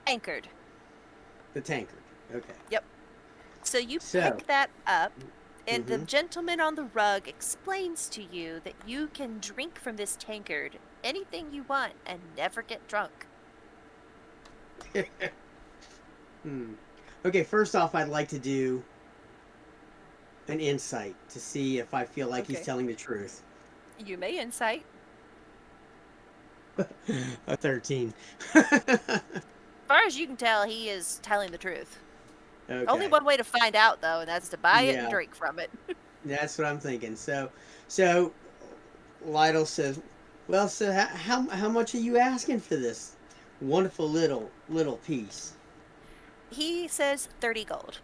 anchored. The tankard. Okay. Yep. So you So. pick that up, and the Hmm. gentleman on the rug explains to you that you can drink from this tankard anything you want and never get drunk. Hmm. Okay. First off, I'd like to do an insight to see if I feel like he's Okay. telling the truth. You may insight. A 13. As far as you can tell, he is telling the truth. Only Okay. one way to find out, though, and that's to buy it and Yeah, drink from it. that's what I'm thinking. So Lytle says, "Well, so how much are you asking for this wonderful little piece?" He says 30 gold.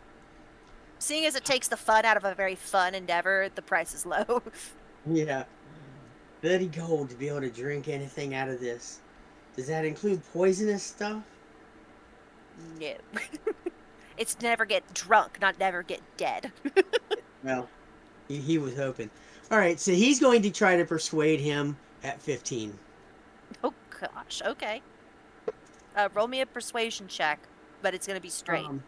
Seeing as it takes the fun out of a very fun endeavor, the price is low. Yeah, 30 gold to be able to drink anything out of this. Does that include poisonous stuff? No. It's never get drunk, not never get dead. Well, he was hoping. All right, so he's going to try to persuade him at 15. Oh gosh, okay. Roll me a persuasion check, but it's gonna be straight. Um,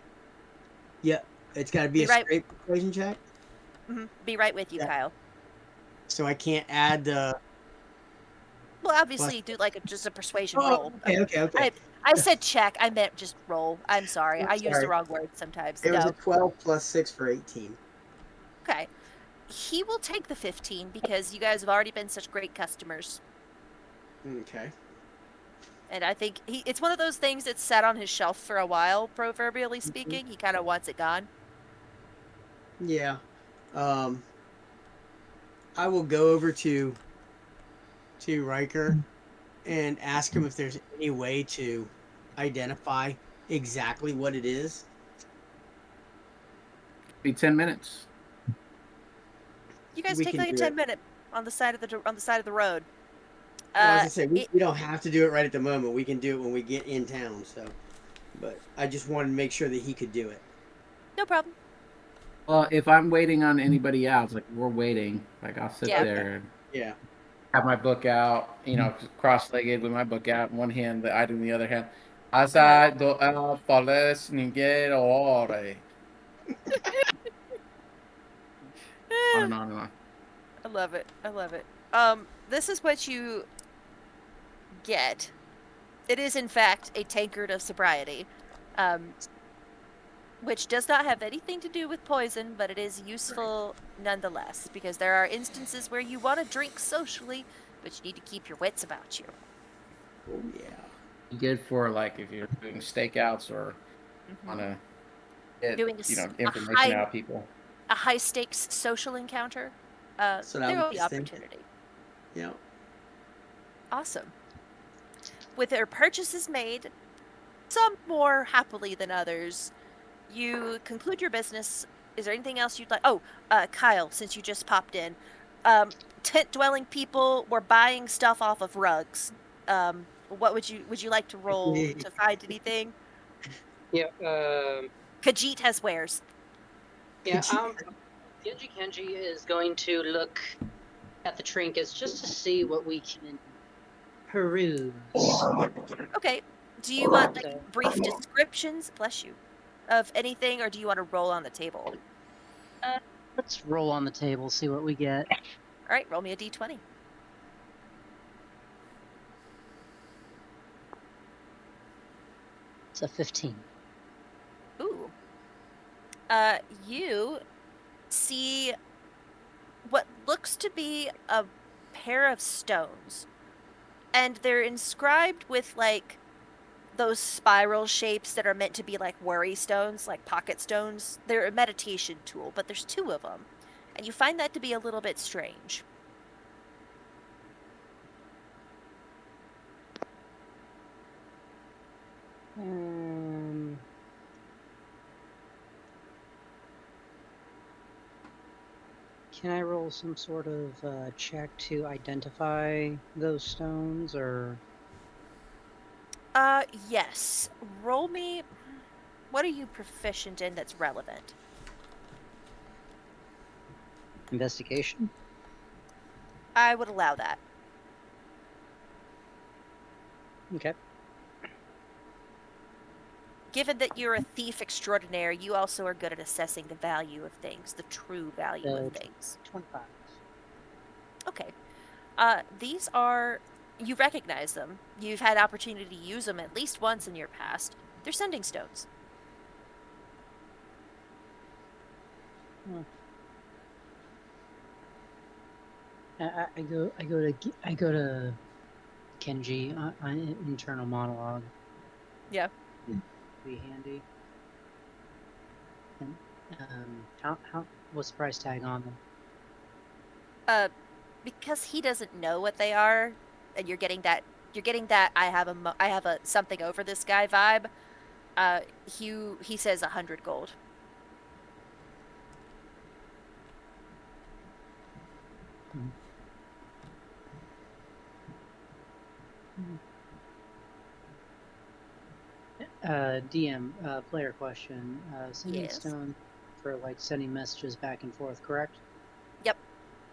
Yep, it's got to be Be a right. straight persuasion check. Be right with you, Yeah. Kyle. So I can't add the Well, plus. obviously, do like just a persuasion Oh, roll. okay. I said check. I meant just roll. I'm sorry. I'm I use the sorry. wrong word sometimes. It was a No. 12 plus 6 for 18. Okay. He will take the 15 because you guys have already been such great customers. Okay. And I think it's one of those things that's sat on his shelf for a while, proverbially Mhm. speaking. He kind of wants it gone. Yeah. Um, I will go over to Riker and ask him if there's any way to identify exactly what it is. Be 10 minutes. You guys We take can like a do it. 10-minute on the side of the road. Well, I was Uh, gonna say it, we don't have to do it right at the moment. We can do it when we get in town. So, but I just wanted to make sure that he could do it. no problem. Well, if I'm waiting on anybody else, like we're waiting, like I'll sit Yeah. Okay. there and Yeah. have my book out, cross-legged with my book out in one hand, the item in the other hand. Uh-huh. Aside do fales ningere ore. On and on and on. I love it. I love it. This is what you get. It is, in fact, a tankard of sobriety, which does not have anything to do with poison, but it is useful nonetheless, because there are instances where you want to drink socially, but you need to keep your wits about you. Oh yeah. Good for like if you're doing stakeouts or want Mhm. to get Doing information out of people. a high stakes social encounter, So that there was will be thinking. opportunity. Yeah. Awesome. With their purchases made, some more happily than others, you conclude your business. Is there anything else you'd like? Oh, Kyle, since you just popped in, um, tent dwelling people were buying stuff off of rugs. What would you like to roll to find anything? Yeah, Khajiit has wares. yeah. Genji Kenji is going to look at the trinkets just to see what we can peruse. Okay. Do you want like So, brief descriptions? Bless you. Of anything, or do you want to roll on the table? let's roll on the table, see what we get. All right, roll me a d20. It's a 15. Ooh. You see what looks to be a pair of stones, and they're inscribed with like those spiral shapes that are meant to be like worry stones, like pocket stones. They're a meditation tool, but there's two of them, and you find that to be a little bit strange. Um, can I roll some sort of check to identify those stones, or Yes. Roll me. What are you proficient in that's relevant? investigation? I would allow that. Okay. Given that you're a thief extraordinaire, you also are good at assessing the value of things, the true value of Uh, things. 25. Okay. These are. You recognize them. You've had opportunity to use them at least once in your past. They're sending stones. Hmm. I go to Kenji on internal monologue. Yeah. Be handy. And how what's the price tag on them? Because he doesn't know what they are, and you're getting that I have a something over this guy vibe. He says 100 gold. Mhm. Mhm. DM, player question. Sending Yes. stone for like sending messages back and forth, correct? Yep.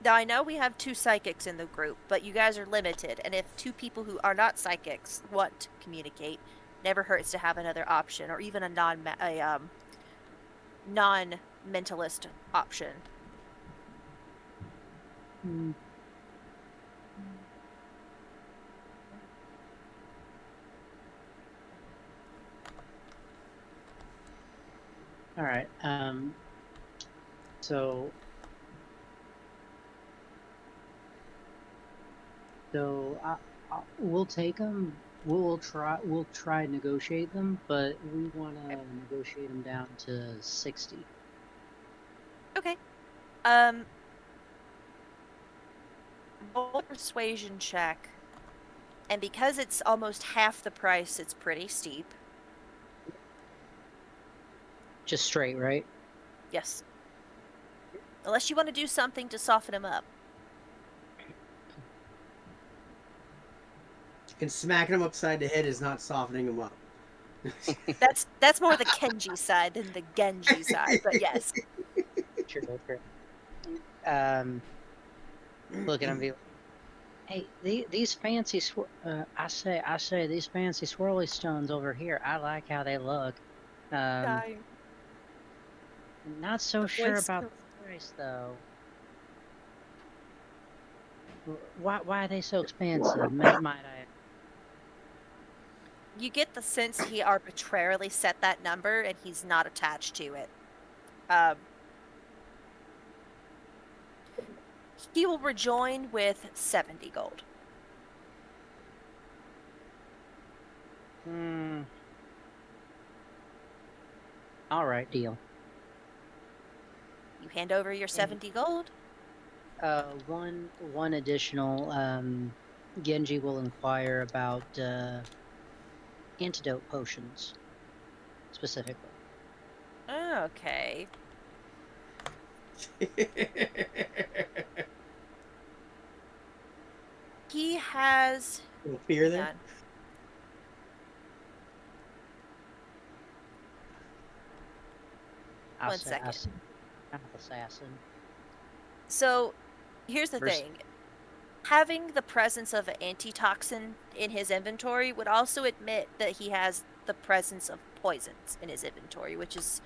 Now I know we have two psychics in the group, but you guys are limited, and if two people who are not psychics want to communicate, never hurts to have another option, or even a non mentalist option. Mm. All right. So we'll take them. We'll try and negotiate them, but we want Okay. to negotiate them down to 60. Okay. Um, roll a persuasion check, and because it's almost half the price, it's pretty steep. Just straight, right? Yes. Unless you want to do something to soften him up. And smacking him upside the head is not softening him up. That's more the Kenji side than the Genji side, but yes. True, true. Um, look at him, be like, hey, these fancy, I say, these fancy swirly stones over here. I like how they look. Um, Dying. not so The sure voice about goes. the price though. Why are they so expensive? Might I? You get the sense he arbitrarily set that number and he's not attached to it. He will rejoin with 70 gold. All right, deal. You hand over your 70 gold. One additional. Genji will inquire about antidote potions specifically. Okay. He has. A little fear Hang there. on. I'll One say, second. Path assassin. So, here's the Vers- thing. Having the presence of an antitoxin in his inventory would also admit that he has the presence of poisons in his inventory, which is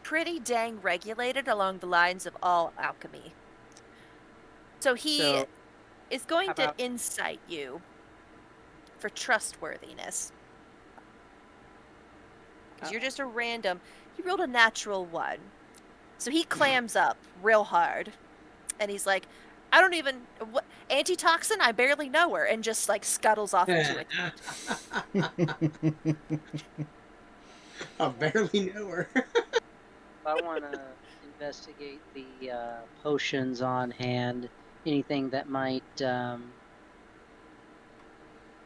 pretty dang regulated along the lines of all alchemy. So he So, is going how to about insight you for trustworthiness. Because you're just a random. He rolled a natural 1. So he clams up real hard. And he's like, I don't even. What, antitoxin? I barely know her. And just like scuttles off into it. I barely know her. I want to investigate the potions on hand? Anything that might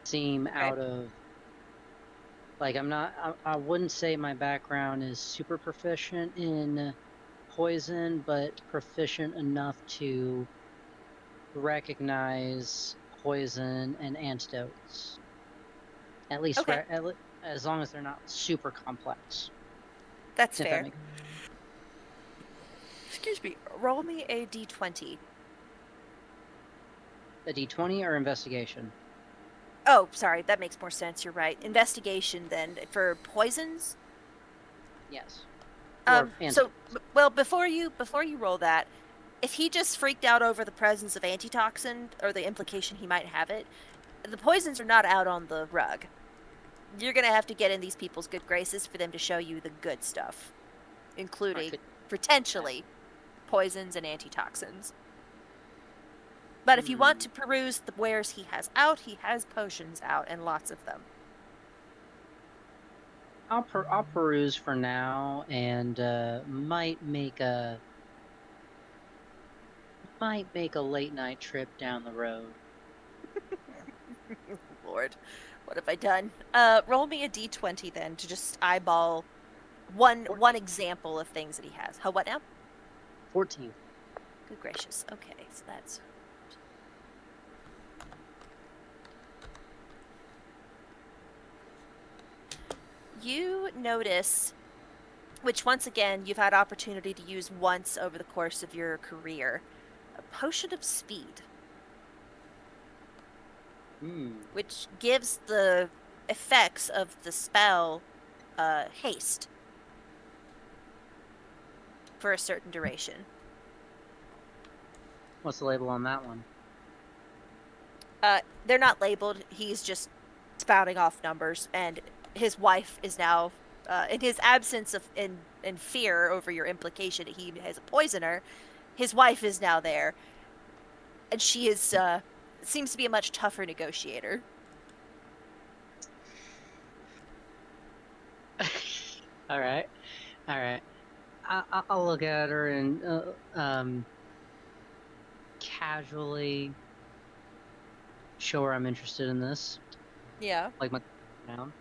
seem out of, like, I'm not. I wouldn't say my background is super proficient in poison, but proficient enough to recognize poison and antidotes. At least, Okay. as long as they're not super complex. That's If that fair. makes Excuse me. Roll me a d20. a d20 or investigation. Oh, sorry. That makes more sense. You're right. Investigation then for poisons. Yes. Or So, well, before you roll that, if he just freaked out over the presence of antitoxin or the implication he might have it, the poisons are not out on the rug. You're gonna have to get in these people's good graces for them to show you the good stuff, including potentially poisons and antitoxins. But if you want to peruse the wares he has out, he has potions out and lots of them. I'll peruse for now, and might make a late night trip down the road. Lord, what have I done? Roll me a d20 then to just eyeball one example of things that he has. How what now? 14. Good gracious. Okay, so that's. You notice, which once again you've had opportunity to use once over the course of your career, a potion of speed, which gives the effects of the spell haste for a certain duration. What's the label on that one? They're not labeled. He's just spouting off numbers, and his wife is now, in his absence of in fear over your implication that he is a poisoner, his wife is now there, and she is seems to be a much tougher negotiator. All right. I'll look at her and casually show her I'm interested in this. Yeah. Like my down.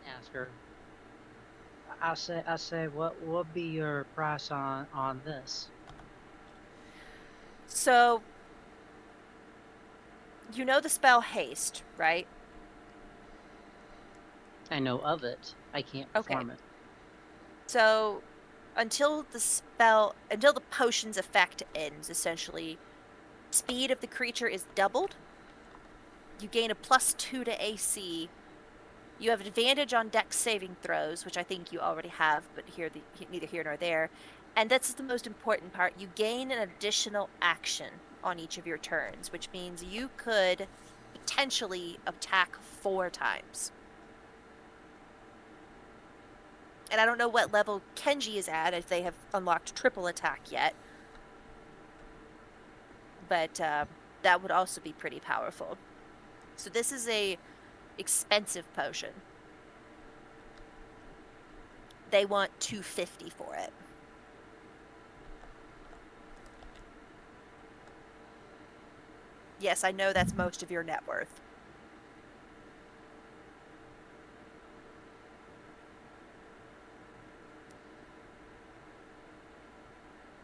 Ask her. I say, what would be your price on this? So, you know the spell haste, right? I know of it. I can't perform it. So, until the potion's effect ends, essentially, speed of the creature is doubled. You gain a +2 to AC. You have advantage on dex saving throws, which I think you already have, but neither here nor there. And that's the most important part. You gain an additional action on each of your turns, which means you could potentially attack 4 times. And I don't know what level Kenji is at, if they have unlocked triple attack yet. But that would also be pretty powerful. So this is a expensive potion. They want 250 for it. Yes, I know that's most of your net worth.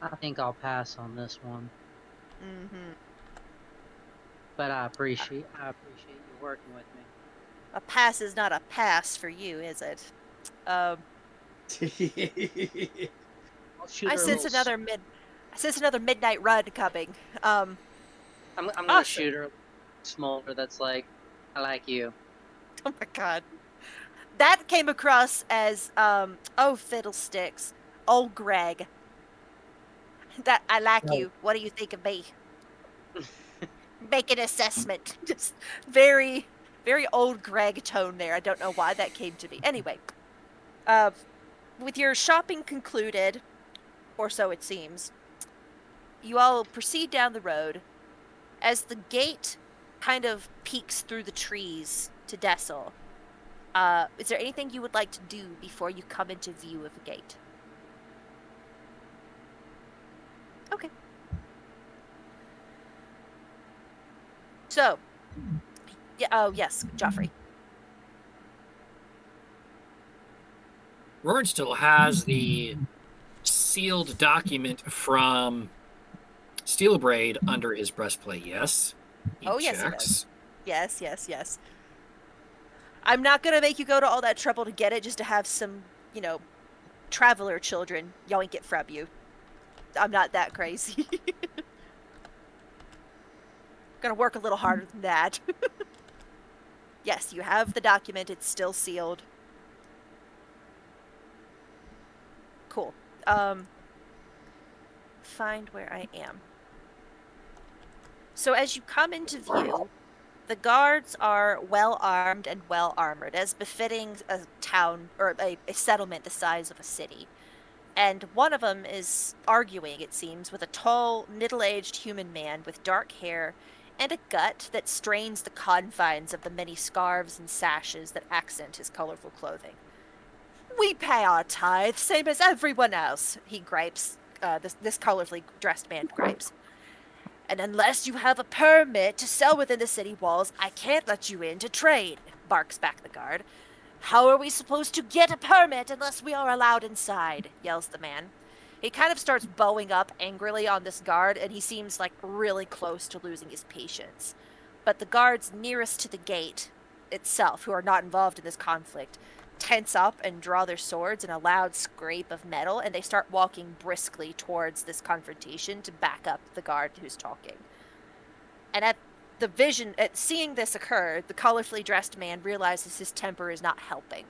I think I'll pass on this one, Mm-hmm. but I appreciate you working with me. A pass is not a pass for you, is it? Um, I'll shoot I her a sense little. I sense another midnight run coming. I'm gonna Awesome. shoot her a smolder that's like, I like you. Oh my god. That came across as oh fiddlesticks. Old Greg. That I like you. What do you think of me? Make an assessment. Just very, very old Greg tone there. I don't know why that came to me. Anyway, uh, with your shopping concluded, or so it seems, you all proceed down the road. As the gate kind of peeks through the trees to Dessel, is there anything you would like to do before you come into view of the gate? Okay. So, yeah, oh yes, Joffrey. Roran still has the sealed document from Steelbraid under his breastplate, yes? He Oh yes, he does. checks. Yes, yes, yes. I'm not gonna make you go to all that trouble to get it just to have some, traveler children yoink it from you. I'm not that crazy. Gonna work a little harder than that. Yes, you have the document. It's still sealed. Cool. Find where I am. So as you come into view, the guards are well armed and well armored, as befitting a town or a settlement the size of a city. And one of them is arguing, it seems, with a tall, middle aged human man with dark hair and a gut that strains the confines of the many scarves and sashes that accent his colorful clothing. We pay our tithe, same as everyone else, he gripes. This colorfully dressed man gripes. And unless you have a permit to sell within the city walls, I can't let you in to trade, barks back the guard. How are we supposed to get a permit unless we are allowed inside? Yells the man. He kind of starts bowing up angrily on this guard, and he seems like really close to losing his patience. But the guards nearest to the gate itself, who are not involved in this conflict, tense up and draw their swords in a loud scrape of metal, and they start walking briskly towards this confrontation to back up the guard who's talking. And at seeing this occur, the colorfully dressed man realizes his temper is not helping.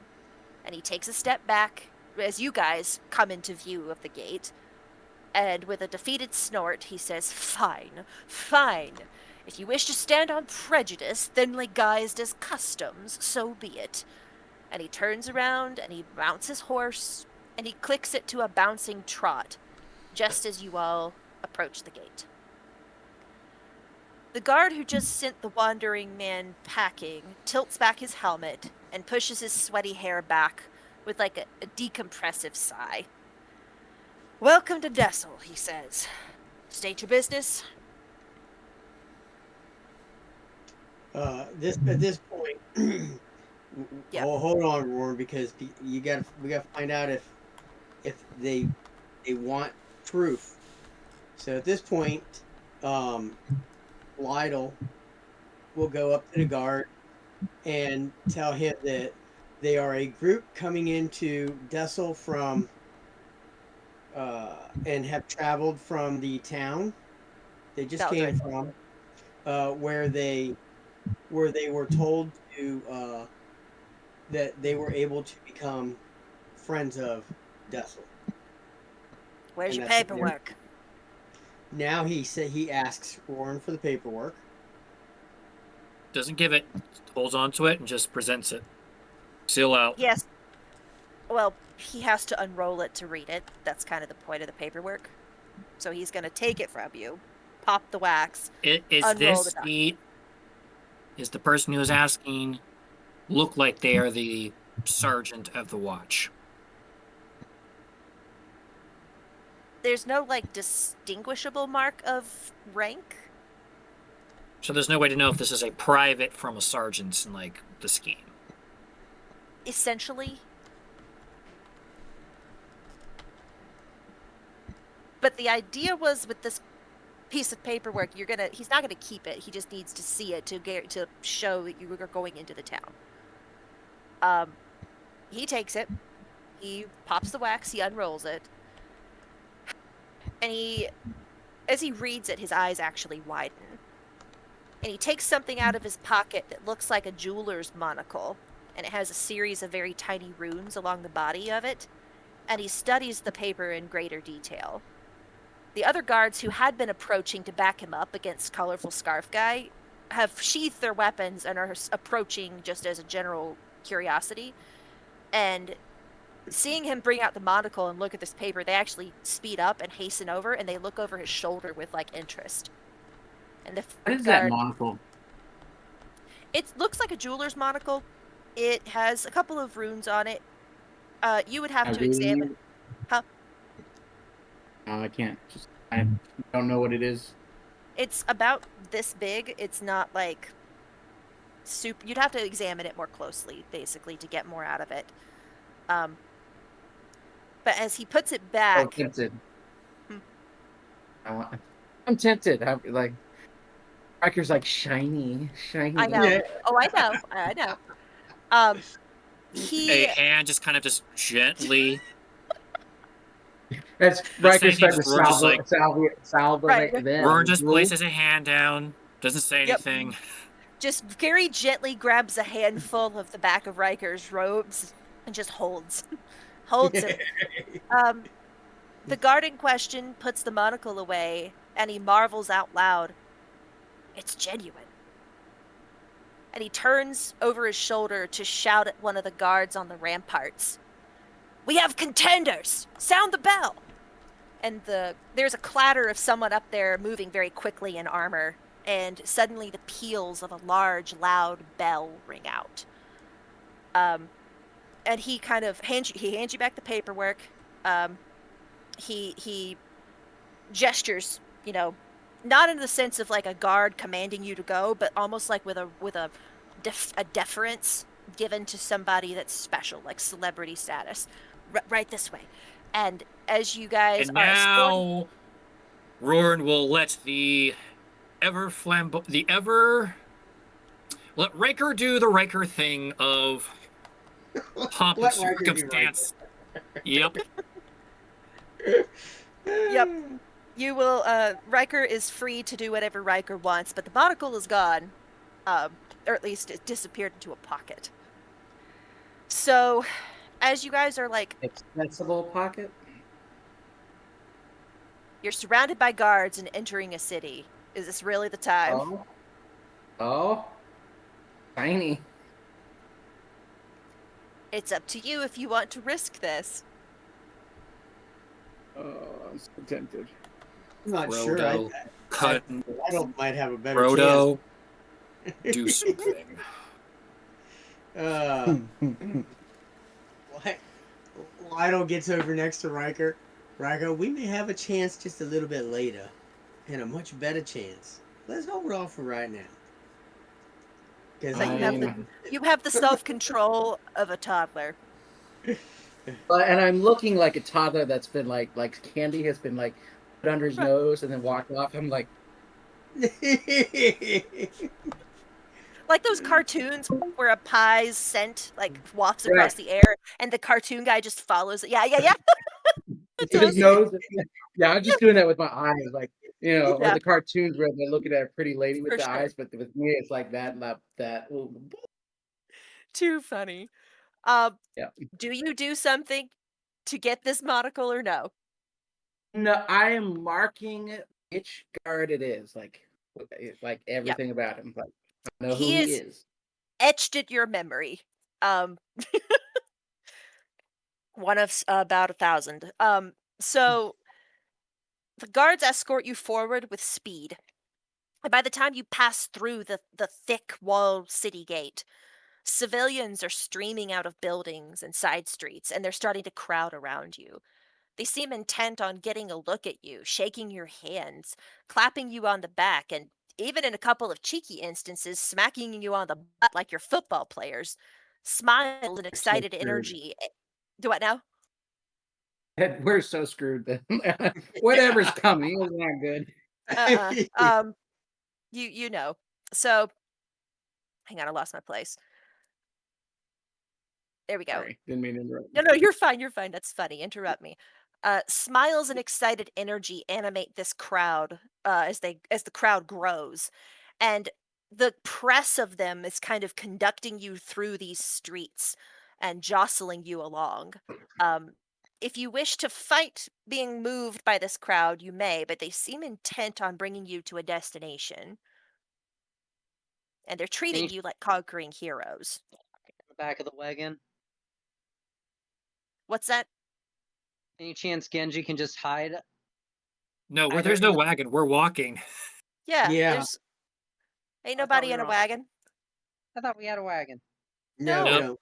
And he takes a step back as you guys come into view of the gate. And with a defeated snort, he says, Fine, fine. If you wish to stand on prejudice, thinly guised as customs, so be it. And he turns around and he mounts his horse and he clicks it to a bouncing trot just as you all approach the gate. The guard who just sent the wandering man packing tilts back his helmet and pushes his sweaty hair back with like a decompressive sigh. Welcome to Dessel, he says. State your business. At this point, Yep. hold on, Roar, because we got to find out if they want proof. So at this point, Lytle will go up to the guard and tell him that they are a group coming into Dessel from and have traveled from the town they just came Beldred. from, where they were told to that they were able to become friends of Dessel. Where's And your that's what they're paperwork? now he asks Warren for the paperwork. Doesn't give it. Holds on to it and just presents it. Seal out. Yes. Well, he has to unroll it to read it. That's kind of the point of the paperwork. So he's going to take it from you, pop the wax, Is unroll the this document. is the person who's asking look like they are the sergeant of the watch? There's no like distinguishable mark of rank. So there's no way to know if this is a private from a sergeant in like the scheme. Essentially. But the idea was with this piece of paperwork, he's not gonna keep it. He just needs to see it to show that you are going into the town. He takes it, he pops the wax, he unrolls it, and as he reads it, his eyes actually widen. And he takes something out of his pocket that looks like a jeweler's monocle, and it has a series of very tiny runes along the body of it, and he studies the paper in greater detail. The other guards who had been approaching to back him up against Colorful Scarf Guy have sheathed their weapons and are approaching just as a general curiosity. And seeing him bring out the monocle and look at this paper, they actually speed up and hasten over, and they look over his shoulder with like interest. And the What is guard, that monocle? it looks like a jeweler's monocle. It has a couple of runes on it. You would have I to reading examine. it? Huh? I can't. I don't know what it is. It's about this big. It's not like super. You'd have to examine it more closely, basically, to get more out of it. But as he puts it Oh, back, tempted. Hmm. I'm tempted. I'm like, Riker's like shiny. I know. Yeah. Oh, I know. I know. Um, A he hand just kind of just gently. That's Not saying Riker's anything, starting to just Roar just like salvo Right. Roar just drool. places a hand down, doesn't say Yep. anything. just very gently grabs a handful of the back of Riker's robes and just holds him. The guard in question puts the monocle away, and he marvels out loud. It's genuine. And he turns over his shoulder to shout at one of the guards on the ramparts. We have contenders! Sound the bell! And there's a clatter of someone up there moving very quickly in armor, and suddenly the peals of a large, loud bell ring out. And he kind of hands you back the paperwork. He gestures, not in the sense of like a guard commanding you to go, but almost like with a deference given to somebody that's special, like celebrity status. Right this way. And as you guys And are escorting, now Roran will let let Riker do the Riker thing of pomp and Let Riker do circumstance. Yep. Yep. You will. Riker is free to do whatever Riker wants, but the monocle is gone, or at least it disappeared into a pocket. So, as you guys are like, Accessible pocket. you're surrounded by guards and entering a city. Is this really the time? Oh, tiny. It's up to you if you want to risk this. Oh, I'm so tempted. I'm not sure. Frodo, cut. I don't might have a better Frodo, chance. do something. Lionel gets over next to Riker. Riker, we may have a chance just a little bit later, and a much better chance. Let's hold off for right now. Because you have the self-control of a toddler. And I'm looking like a toddler that's been like candy has been like put under his nose and then walked off. I'm like, like those cartoons where a pie's scent like wafts across the air, and the cartoon guy just follows it. Yeah. his nose. Yeah, I'm just doing that with my eyes, like or Yeah. the cartoons where they're looking at a pretty lady with For the sure. eyes, but with me, it's like that. Ooh. Too funny. Yeah. Do you do something to get this monocle or no? No, I am marking which guard it is, like everything about him. Like, I know who He he is is. etched in your memory. Um, one of about 1,000. So the guards escort you forward with speed. And by the time you pass through the thick walled city gate, civilians are streaming out of buildings and side streets, and they're starting to crowd around you. They seem intent on getting a look at you, shaking your hands, clapping you on the back, and even in a couple of cheeky instances, smacking you on the butt like you're football players. Smiles and We're so excited screwed. energy. Do what now? We're so screwed then. Whatever's Yeah. coming is not good. Uh-uh. You know. So, hang on, I lost my place. There we go. Sorry, didn't mean to interrupt. No, no, you're fine, you're fine. That's funny. Interrupt me. Smiles and excited energy animate this crowd as the crowd grows, and the press of them is kind of conducting you through these streets and jostling you along. Um, if you wish to fight being moved by this crowd, you may, but they seem intent on bringing you to a destination, and they're treating Any you like conquering heroes. in the back of the wagon? What's that? Any chance Genji can just hide No, where either there's in no the wagon, we're walking. Yeah, Yeah. there's ain't I thought nobody we in were a on wagon. I thought we had a wagon. No, we No, Nope. don't. ain't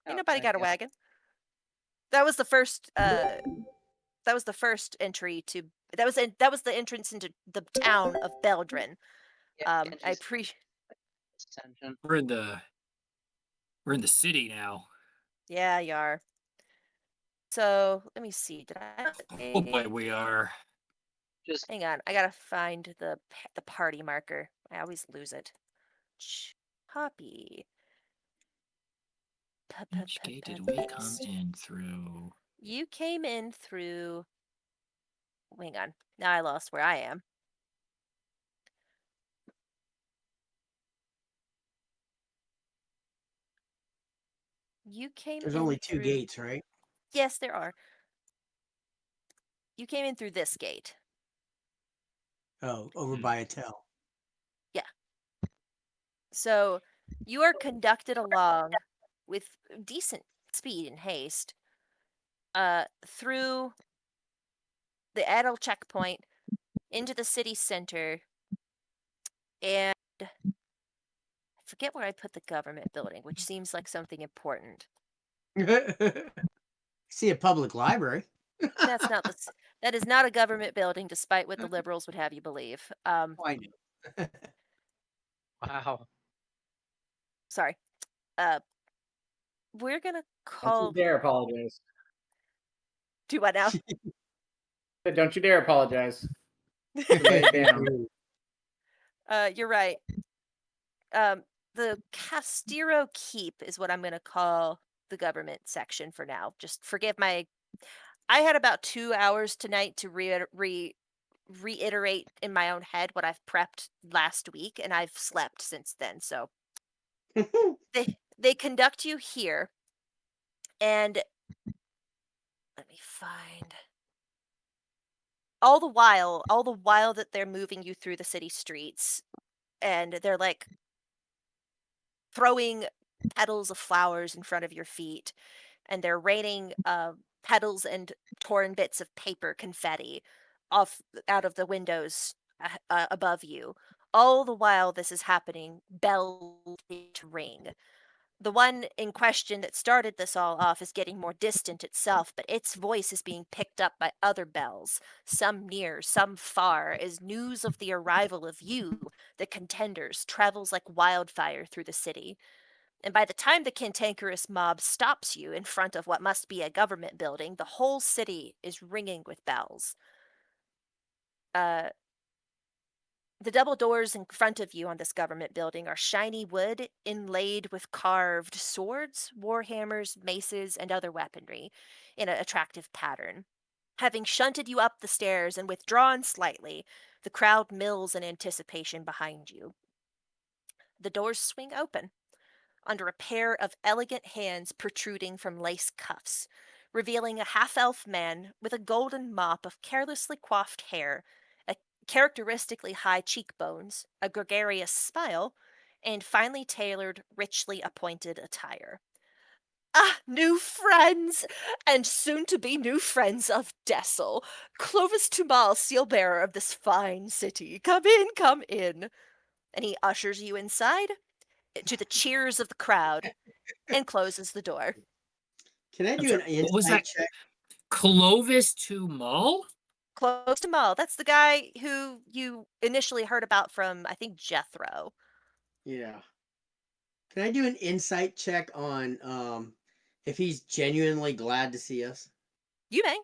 Oh, nobody I got a guess wagon. That was the first. That was the first entry to. That was the entrance into the town of Beldrin. yeah, I Genji's appreciate. attention. We're in the city now. Yeah, you are. So let me see. Did I? Oh boy, we are. Just Hang on. I gotta find the party marker. I always lose it. Copy. Which gate did we come Paste. in through? You came in through. Hang on. Now I lost where I am. You came There's in only two through. gates, right? Yes, there are. You came in through this gate. Oh, over Hmm. by a tell. Yeah. So you are conducted along with decent speed and haste through the Adel checkpoint into the city center, and I forget where I put the government building, which seems like something important. See a public library. That's not that is not a government building, despite what the liberals would have you believe. Oh, I know. wow. Sorry. We're gonna Don't you call. dare apologize. Do what now? Don't you dare apologize. Lay it down. You're right. Um, the Castiro Keep is what I'm gonna call the government section for now. Just forgive my. I had about 2 hours tonight to reiterate in my own head what I've prepped last week, and I've slept since then. So they conduct you here, and let me find. All the while that they're moving you through the city streets, and they're like throwing petals of flowers in front of your feet, and they're raining petals and torn bits of paper confetti off out of the windows above you. All the while this is happening, bells to ring. The one in question that started this all off is getting more distant itself, but its voice is being picked up by other bells, some near, some far, as news of the arrival of you, the contenders, travels like wildfire through the city. And by the time the cantankerous mob stops you in front of what must be a government building, the whole city is ringing with bells. Uh, the double doors in front of you on this government building are shiny wood inlaid with carved swords, warhammers, maces, and other weaponry in an attractive pattern. Having shunted you up the stairs and withdrawn slightly, the crowd mills in anticipation behind you. The doors swing open under a pair of elegant hands protruding from lace cuffs, revealing a half elf man with a golden mop of carelessly coiffed hair, a characteristically high cheekbones, a gregarious smile, and finely tailored, richly appointed attire. Ah, new friends, and soon to be new friends of Dessel. Clovis Tumal, seal bearer of this fine city. Come in, come in. And he ushers you inside to the cheers of the crowd and closes the door. Can I I'm do sorry. an What was insight that? check? Clovis to Mall? Close to Mull. That's the guy who you initially heard about from, I think, Jethro. Yeah. Can I do an insight check on if he's genuinely glad to see us? You may.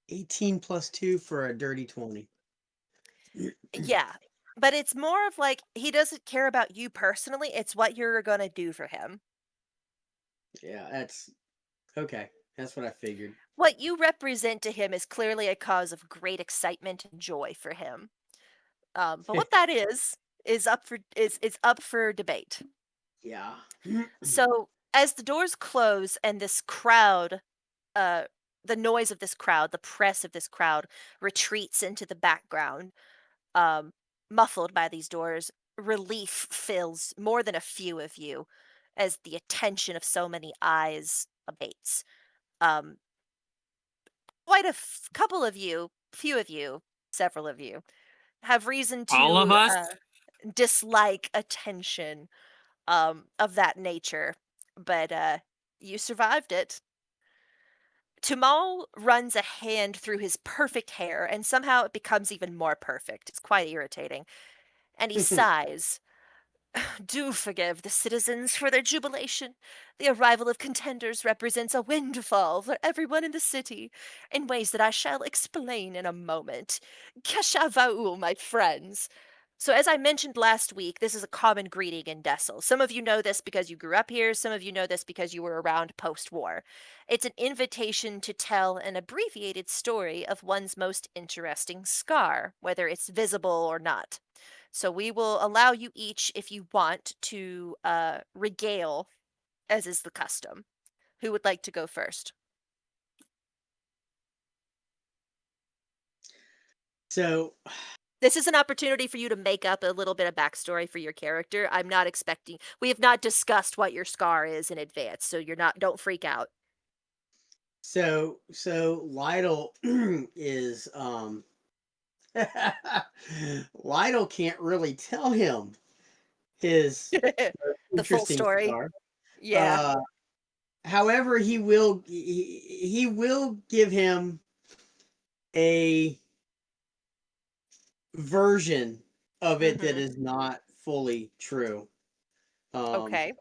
18 plus 2 for a dirty 20. Yeah. But it's more of like he doesn't care about you personally, it's what you're going to do for him. Yeah, that's okay. That's what I figured. What you represent to him is clearly a cause of great excitement and joy for him. But what that is up for debate. Yeah. So as the doors close and this crowd, uh, the noise of this crowd, the press of this crowd retreats into the background, um, muffled by these doors, relief fills more than a few of you as the attention of so many eyes abates. Um, quite a couple of you, few of you, several of you, have reason All of to us? dislike attention of that nature, but you survived it. Tumal runs a hand through his perfect hair, and somehow it becomes even more perfect. It's quite irritating. And he sighs. Do forgive the citizens for their jubilation. The arrival of contenders represents a windfall for everyone in the city, in ways that I shall explain in a moment. Keshavau, my friends. So, as I mentioned last week, this is a common greeting in Dessel. Some of you know this because you grew up here, some of you know this because you were around post war. It's an invitation to tell an abbreviated story of one's most interesting scar, whether it's visible or not. So we will allow you each, if you want, to regale, as is the custom. Who would like to go first? So, This is an opportunity for you to make up a little bit of backstory for your character. I'm not expecting. We have not discussed what your scar is in advance, so you're not. Don't freak out. so Lytle is Lytle can't really tell him his The full interesting story. star. Yeah. Uh, however, he will give him a version of it that Mm-hmm. is not fully true. Um, Okay.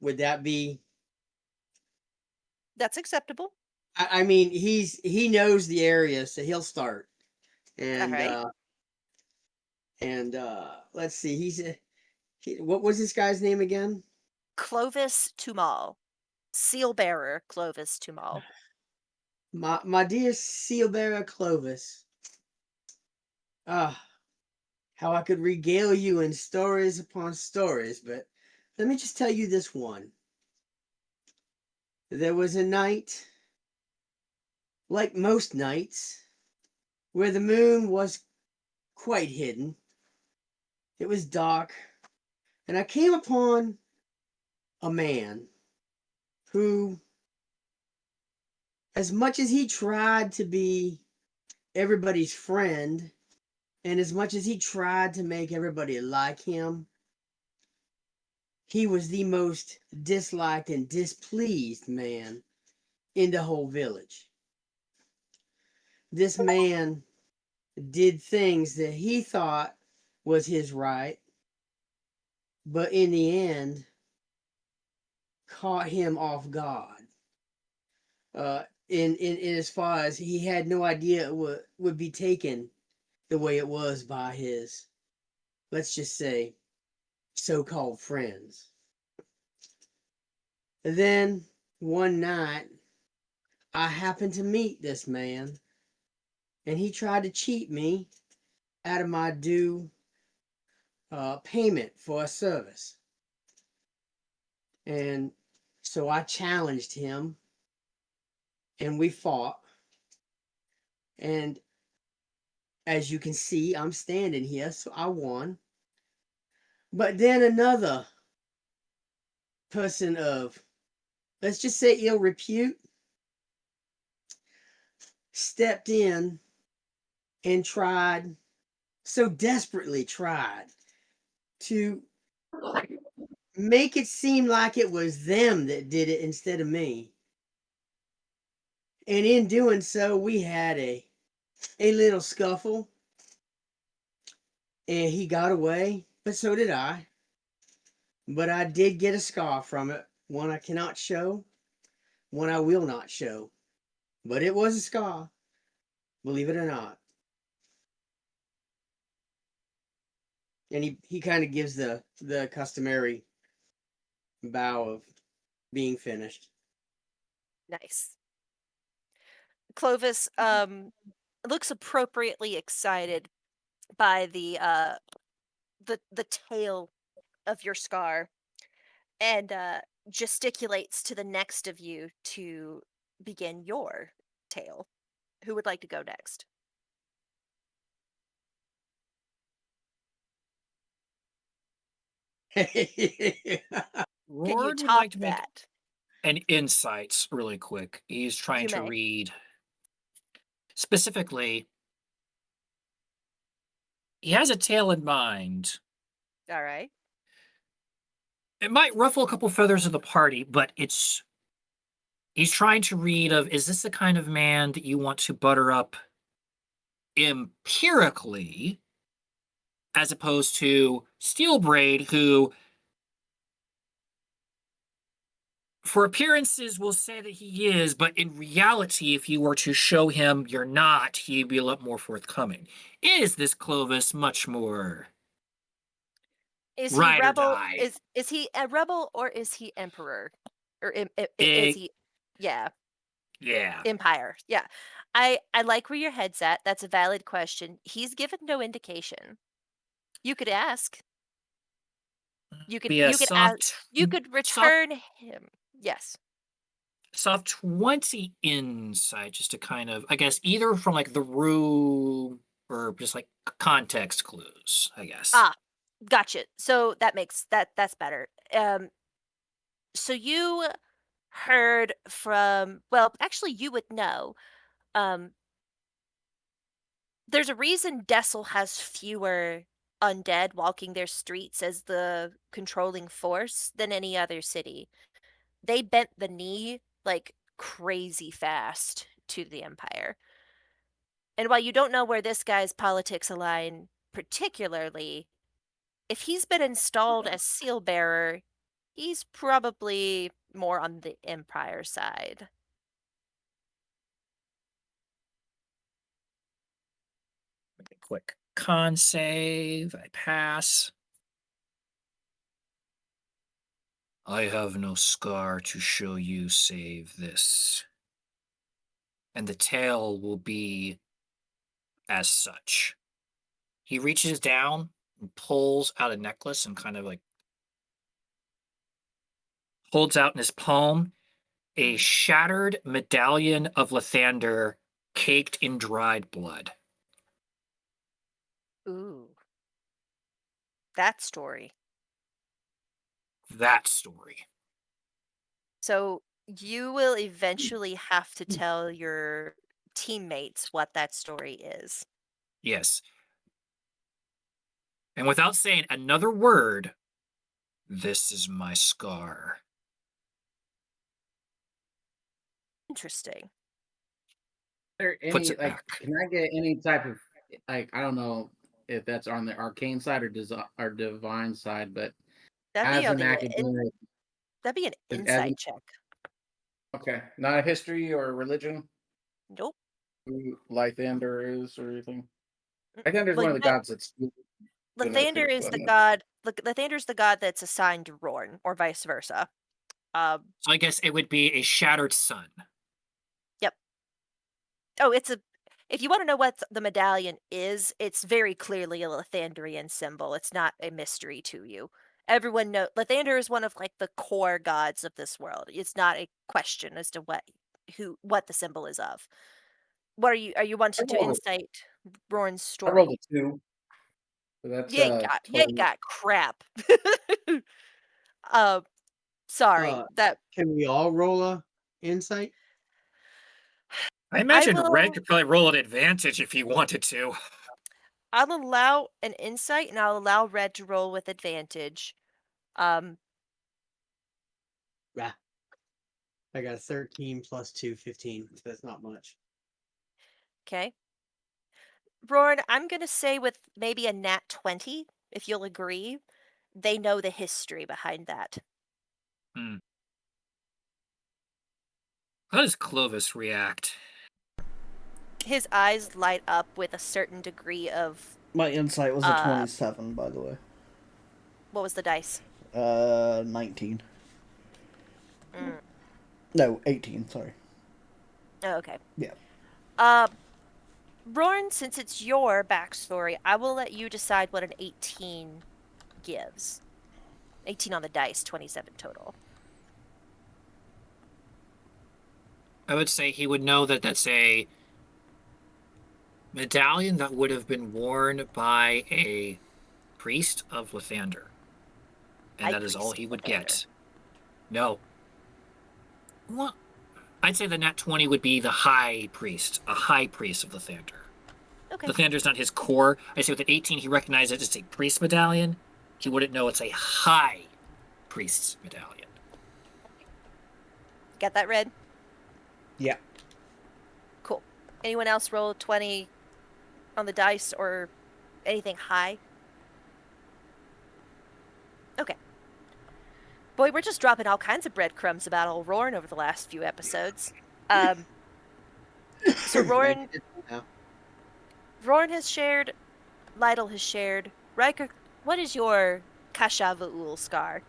would that be? That's acceptable. I mean, he knows the area, so he'll start. All And right. let's see, what was this guy's name again? Clovis Tumal, seal bearer Clovis Tumal. My dear Sealbearer Clovis. Ah, how I could regale you in stories upon stories, but let me just tell you this one. There was a night, like most nights, where the moon was quite hidden. It was dark, and I came upon a man who, as much as he tried to be everybody's friend, and as much as he tried to make everybody like him, he was the most disliked and displeased man in the whole village. This man did things that he thought was his right, but in the end caught him off guard. In as far as he had no idea it would be taken the way it was by his, let's just say, so-called friends. And then one night I happened to meet this man, and he tried to cheat me out of my due payment for a service. And so I challenged him, and we fought. And As you can see, I'm standing here, so I won. But then another person of, let's just say, ill repute stepped in and tried, so desperately tried, to make it seem like it was them that did it instead of me. And in doing so, we had a little scuffle, and he got away, but so did I. But I did get a scar from it, one I cannot show, one I will not show. But it was a scar, believe it or not. And he kind of gives the customary bow of being finished. Nice. Clovis looks appropriately excited by the tail of your scar and gesticulates to the next of you to begin your tale. Who would like to go next? Can you Rord would top like to make that? an insights really quick. He's trying You to may. read specifically. He has a tale in mind. All right. It might ruffle a couple feathers of the party, but he's trying to read of, is this the kind of man that you want to butter up empirically as opposed to Steelbraid, who for appearances will say that he is, but in reality, if you were to show him you're not, he'd be a lot more forthcoming. Is this Clovis much more Is he ride or rebel? die? Is he a rebel or is he emperor? Or is Eh, he? Yeah, yeah. empire. Yeah. I like where your head's at. That's a valid question. He's given no indication. You could ask. Be a You could soft, return him. Yes. soft 20 insight just to kind of, I guess, either from like the room or just like context clues, I guess. Ah, gotcha. So that makes that's better. So you heard from, well, actually you would know. Um, there's a reason Dessel has fewer undead walking their streets as the controlling force than any other city. They bent the knee like crazy fast to the empire. And while you don't know where this guy's politics align particularly, if he's been installed as seal bearer, he's probably more on the empire side. Quick con save. I pass. I have no scar to show you save this. And the tale will be as such. He reaches down and pulls out a necklace and kind of like holds out in his palm a Mhm. shattered medallion of Lathander caked in dried blood. Ooh, that story. That story. So you will eventually have to tell your teammates what that story is. Yes. And without saying another word, this is my scar. Interesting. There Puts any it like? back. Can I get any type of like? I don't know if that's on the arcane side or or divine side, but That'd be as on an the academic, that'd be an as insight check. okay, not a history or religion. Nope. Who Lythander is or anything. Mm, Lythander is well, one of you the know, gods that's Lathander genetics, is but the god. Lathander's the god that's assigned to Rorn, or vice versa. Um, So I guess it would be a shattered sun. yep. Oh, it's a. If you want to know what the medallion is, it's very clearly a Lathanderian symbol. It's not a mystery to you. Everyone know Lathander is one of like the core gods of this world. It's not a question as to what the symbol is of. What are you I wanting to know insight? Roran's I rolled story. a 2. So that's You ain't total. got crap. uh, sorry. uh, That can we all roll a insight? I I imagine Red will. could probably roll an advantage if he wanted to. I'll allow an insight, and I'll allow Red to roll with advantage. Um, Yeah, I got 13 plus 2, 15. So that's not much. okay. Roran, I'm gonna say with maybe a nat 20, if you'll agree. They know the history behind that. Hmm. How does Clovis react? His eyes light up with a certain degree of My insight was a uh 27, by the way. what was the dice? 19. Mm. No, 18. Sorry. Oh, okay. Yeah. Uh Roran, since it's your backstory, I will let you decide what an 18 gives. 18 on the dice, 27 total. I would say he would know that that's a medallion that would have been worn by a priest of Lathander. And High that is all Priest he of would Lathander. get. No. Well, I'd say the nat 20 would be the high priest, a high priest of Lathander. Okay. Lathander's not his core. I say with an 18, he recognizes it as a priest medallion. He wouldn't know it's a high priest's medallion. Got that, Red? Yeah. Cool. Anyone else roll 20 on the dice or anything high? Okay. Boy, we're just dropping all kinds of breadcrumbs about old Roran over the last few episodes. Um, so Thank Roran, you. Yeah. Roran has shared, Lytle has shared. Riker, what is your Kashavaul scar?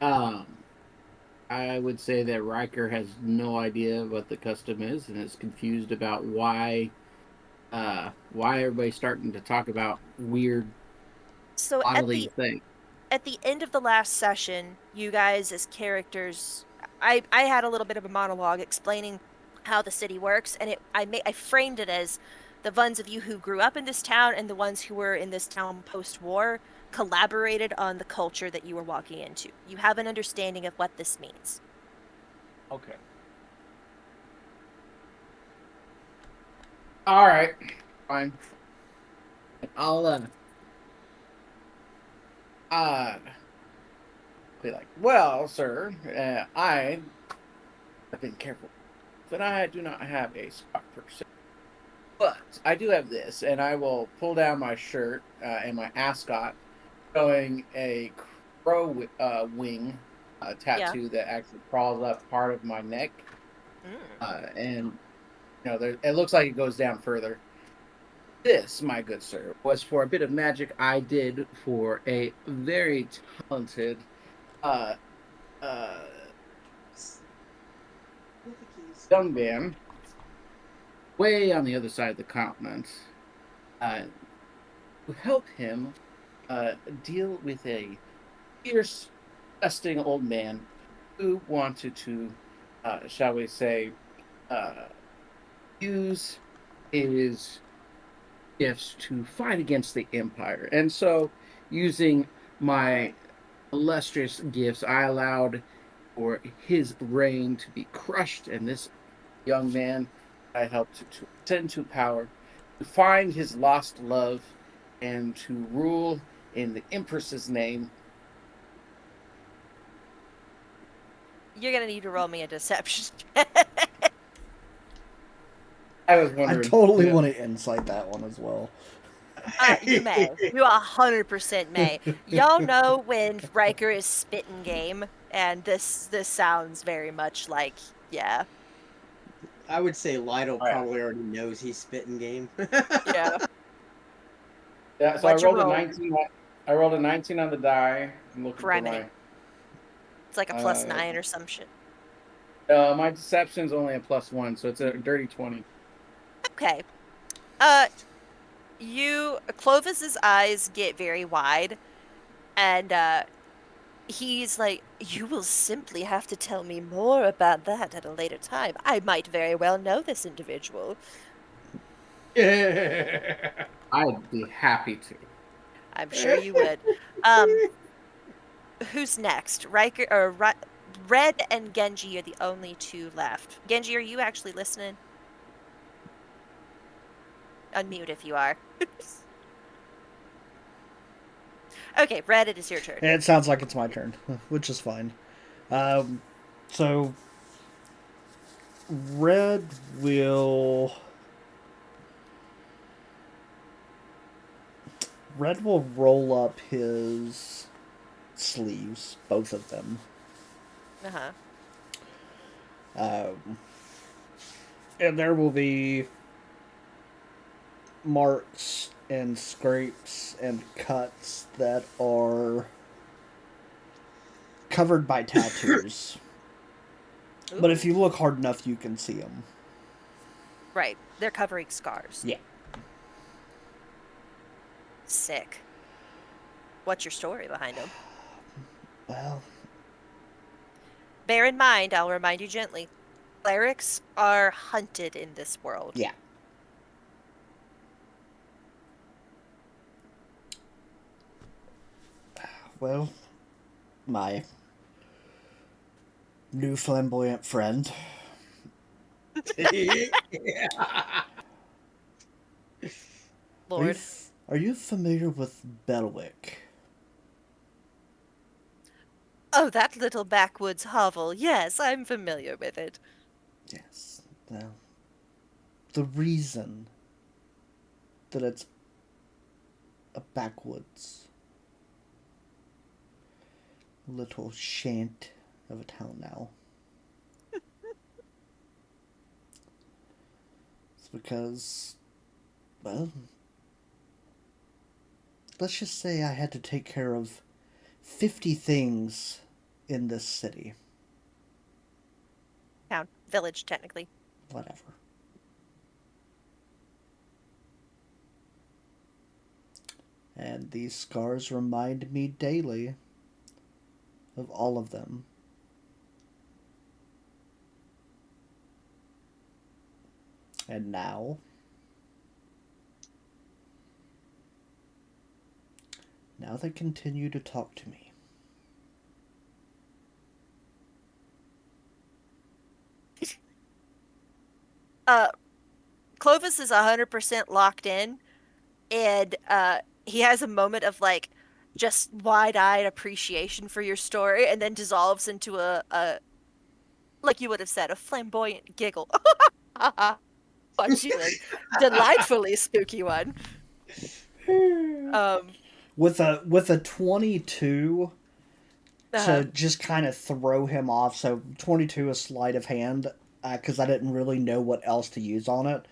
Um, I would say that Riker has no idea what the custom is and is confused about why everybody's starting to talk about weird So bodily things. at the end of the last session, you guys as characters, I had a little bit of a monologue explaining how the city works, and I framed it as the ones of you who grew up in this town and the ones who were in this town post-war collaborated on the culture that you were walking into. You have an understanding of what this means. Okay. All right. Fine. I'll uh be like, well, sir, I have been careful, but I do not have a spot per se. But I do have this, and I will pull down my shirt and my ascot, showing a crow wing Yeah. tattoo that actually crawls up part of my neck, Mm. and it looks like it goes down further. This, my good sir, was for a bit of magic I did for a very talented uh, uh, young man way on the other side of the continent uh, to help him uh, deal with a fierce, disgusting old man who wanted to, shall we say, uh, use his gifts to fight against the Empire. And so, using my illustrious gifts, I allowed for his reign to be crushed, and this young man I helped to ascend to power, to find his lost love, and to rule in the Empress's name. You're gonna need to roll me a deception. I was I wondering. totally Yeah. want to insight that one as well. You may. You 100% may. Y'all know when Riker is spitting game, and this sounds very much like, yeah. I would say Lytle All right. probably already knows he's spitting game. Yeah. Yeah. So I What'd you rolled a roll? 19. I rolled a 19 on the die. I'm looking for Criminy. my. It's like a plus Uh, 9 or some shit. my deception's only a +1, so it's a dirty 20. Okay. Clovis's eyes get very wide, and he's like, "You will simply have to tell me more about that at a later time. I might very well know this individual." I'd be happy to. I'm sure you would. Um, who's next? Riker or Red and Genji are the only two left. Genji, are you actually listening? Unmute if you are. Okay, Red, it is your turn. It sounds like it's my turn, which is fine. Um, so Red will roll up his sleeves, both of them. Uh-huh. Um, and there will be marks and scrapes and cuts that are covered by tattoos. But if Ooh. you look hard enough, you can see them. Right. They're covering scars. Yeah. Sick. What's your story behind them? Well, Bear in mind, I'll remind you gently, clerics are hunted in this world. yeah. Well, my new flamboyant friend. Lord. Are you familiar with Belwick? Oh, that little backwoods hovel. Yes, I'm familiar with it. Yes. Well, the reason that it's a backwoods little shant of a town now is because, well, let's just say I had to take care of 50 things in this city. Town. Village, technically. Whatever. And these scars remind me daily of all of them. And now they continue to talk to me. Uh, Clovis is 100% locked in, and he has a moment of like just wide-eyed appreciation for your story, and then dissolves into a like you would have said, a flamboyant giggle. Watch you a delightfully spooky one. Um, With a 22 uh, to just kind of throw him off. So 22 is sleight of hand because I didn't really know what else to use on it.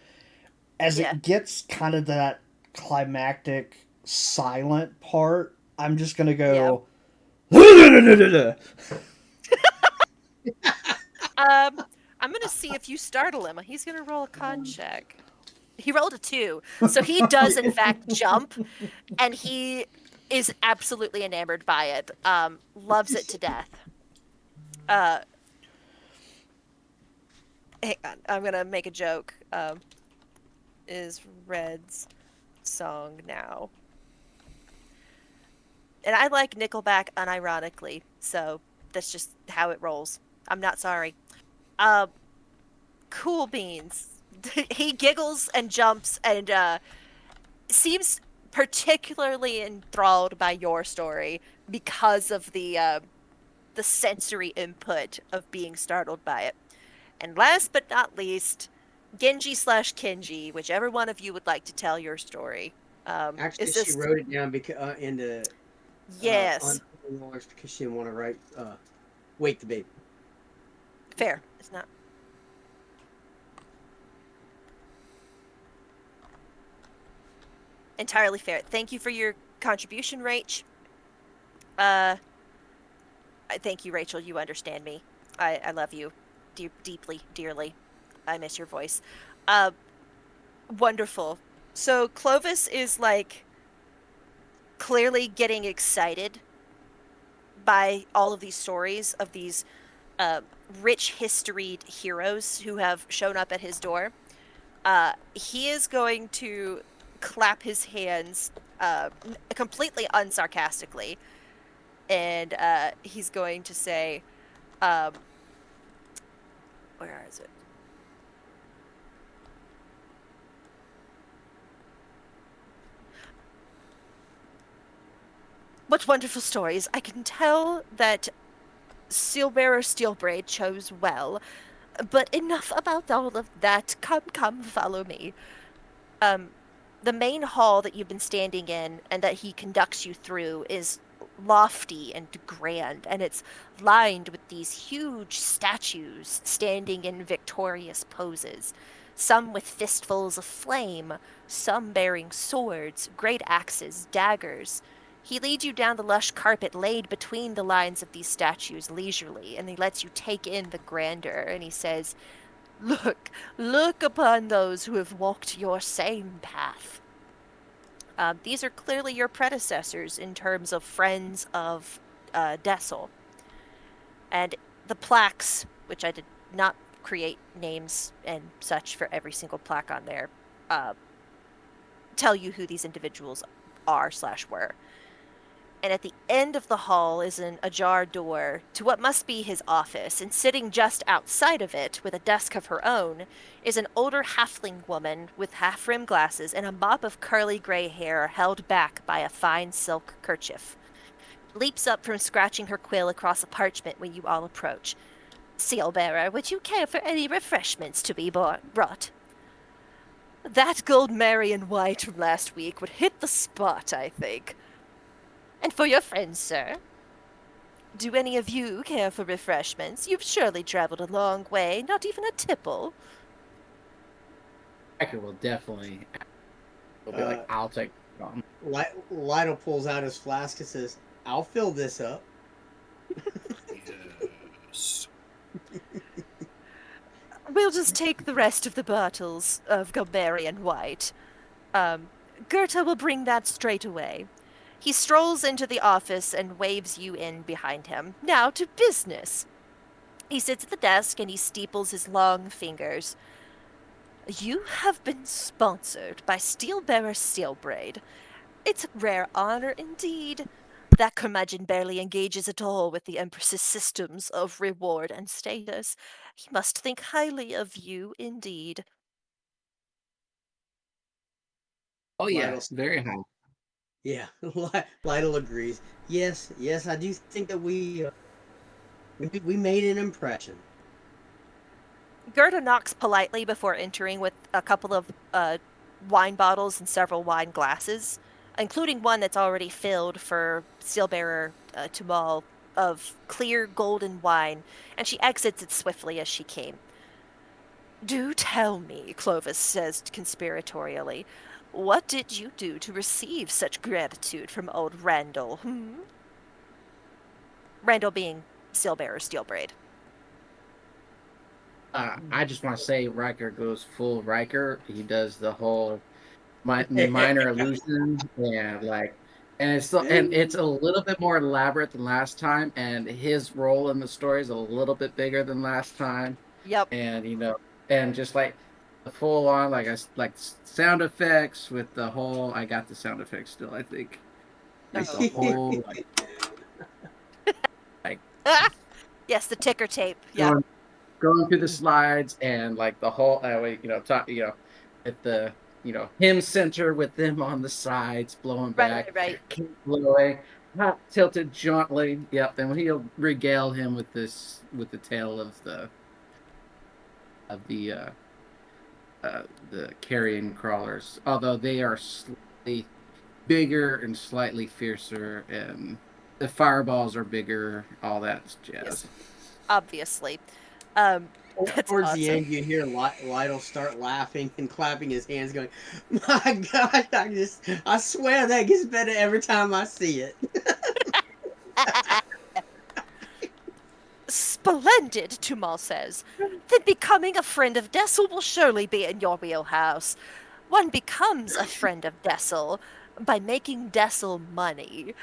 As yeah. it gets kind of that climactic silent part, I'm just gonna Yeah. go. I'm gonna see if you startle him. He's gonna roll a con check. He rolled a 2, so he does in fact jump, and he is absolutely enamored by it. Loves it to death. Uh, hang on, I'm gonna make a joke. Is Red's song now? And I like Nickelback unironically, so that's just how it rolls. I'm not sorry. Uh, cool beans. He giggles and jumps and seems particularly enthralled by your story because of the sensory input of being startled by it. And last but not least, Genji slash Kenji, whichever one of you would like to tell your story. Actually, Is she this wrote it down into on yes yours because she didn't want to write wake the baby. fair? It's not entirely fair. Thank you for your contribution, Rach. Uh, thank you, Rachel. You understand me. I love you deeply, dearly. I miss your voice. Uh, wonderful. So Clovis is like clearly getting excited by all of these stories of these uh, rich historied heroes who have shown up at his door. He is going to clap his hands completely unsarcastically, and he's going to say, um, where is it? What wonderful stories. I can tell that Steelbearer Steelbraid chose well, but enough about all of that. Come, come, follow me. Um, the main hall that you've been standing in and that he conducts you through is lofty and grand, and it's lined with these huge statues standing in victorious poses, some with fistfuls of flame, some bearing swords, great axes, daggers. He leads you down the lush carpet laid between the lines of these statues leisurely, and he lets you take in the grandeur, and he says, "Look, look upon those who have walked your same path." These are clearly your predecessors in terms of friends of Dessel. And the plaques, which I did not create names and such for every single plaque on there, uh, tell you who these individuals are/were. And at the end of the hall is an ajar door to what must be his office, and sitting just outside of it, with a desk of her own, is an older halfling woman with half-rimmed glasses and a mop of curly gray hair held back by a fine silk kerchief. Leaps up from scratching her quill across a parchment when you all approach. "Seal-bearer, would you care for any refreshments to be brought?" "That gold Marion White from last week would hit the spot, I think." "And for your friends, sir? Do any of you care for refreshments? You've surely traveled a long way, not even a tipple." Riker will definitely. He'll be like, Uh, "I'll take it on." Lytle pulls out his flask and says, "I'll fill this up." Yes. "We'll just take the rest of the bottles of Gobarian White. Um, Goethe will bring that straight away." He strolls into the office and waves you in behind him. "Now to business." He sits at the desk and he steeples his long fingers. "You have been sponsored by Steelbearer Steelbraid. It's a rare honor indeed. That curmudgeon barely engages at all with the Empress's systems of reward and status. He must think highly of you indeed." Oh yeah, Lytle, very high. yeah, Lytle agrees. Yes, yes, I do think that we made an impression. Gerda knocks politely before entering with a couple of wine bottles and several wine glasses, including one that's already filled for Steelbearer Tumal of clear golden wine, and she exits it swiftly as she came. "Do tell me," Clovis says conspiratorially, "what did you do to receive such gratitude from old Randall, hmm?" Randall being Steelbearer Steelbraid. I just want to say Riker goes full Riker. He does the whole minor illusion and like, and it's a little bit more elaborate than last time, and his role in the story is a little bit bigger than last time, Yep. and and just like the full on like sound effects with the whole. I got the sound effects still. I think like Oh, the Lord. whole like Yes, the ticker tape. Yeah. going going through the slides and like the whole talk at the him center with them on the sides blowing Right, back, right, right. keep blowing, not tilted jauntily. Yep. Then he'll regale him with the tale of of the uh the carrion crawlers, although they are slightly bigger and slightly fiercer, and the fireballs are bigger, all that Yes, jazz. obviously. Um, that's Towards the awesome. end, you hear Lytle start laughing and clapping his hands, going, "My God, I swear that gets better every time I see it." "Splendid," Tumal says. "Then becoming a friend of Dessel will surely be in your wheelhouse. One becomes a friend of Dessel by making Dessel money.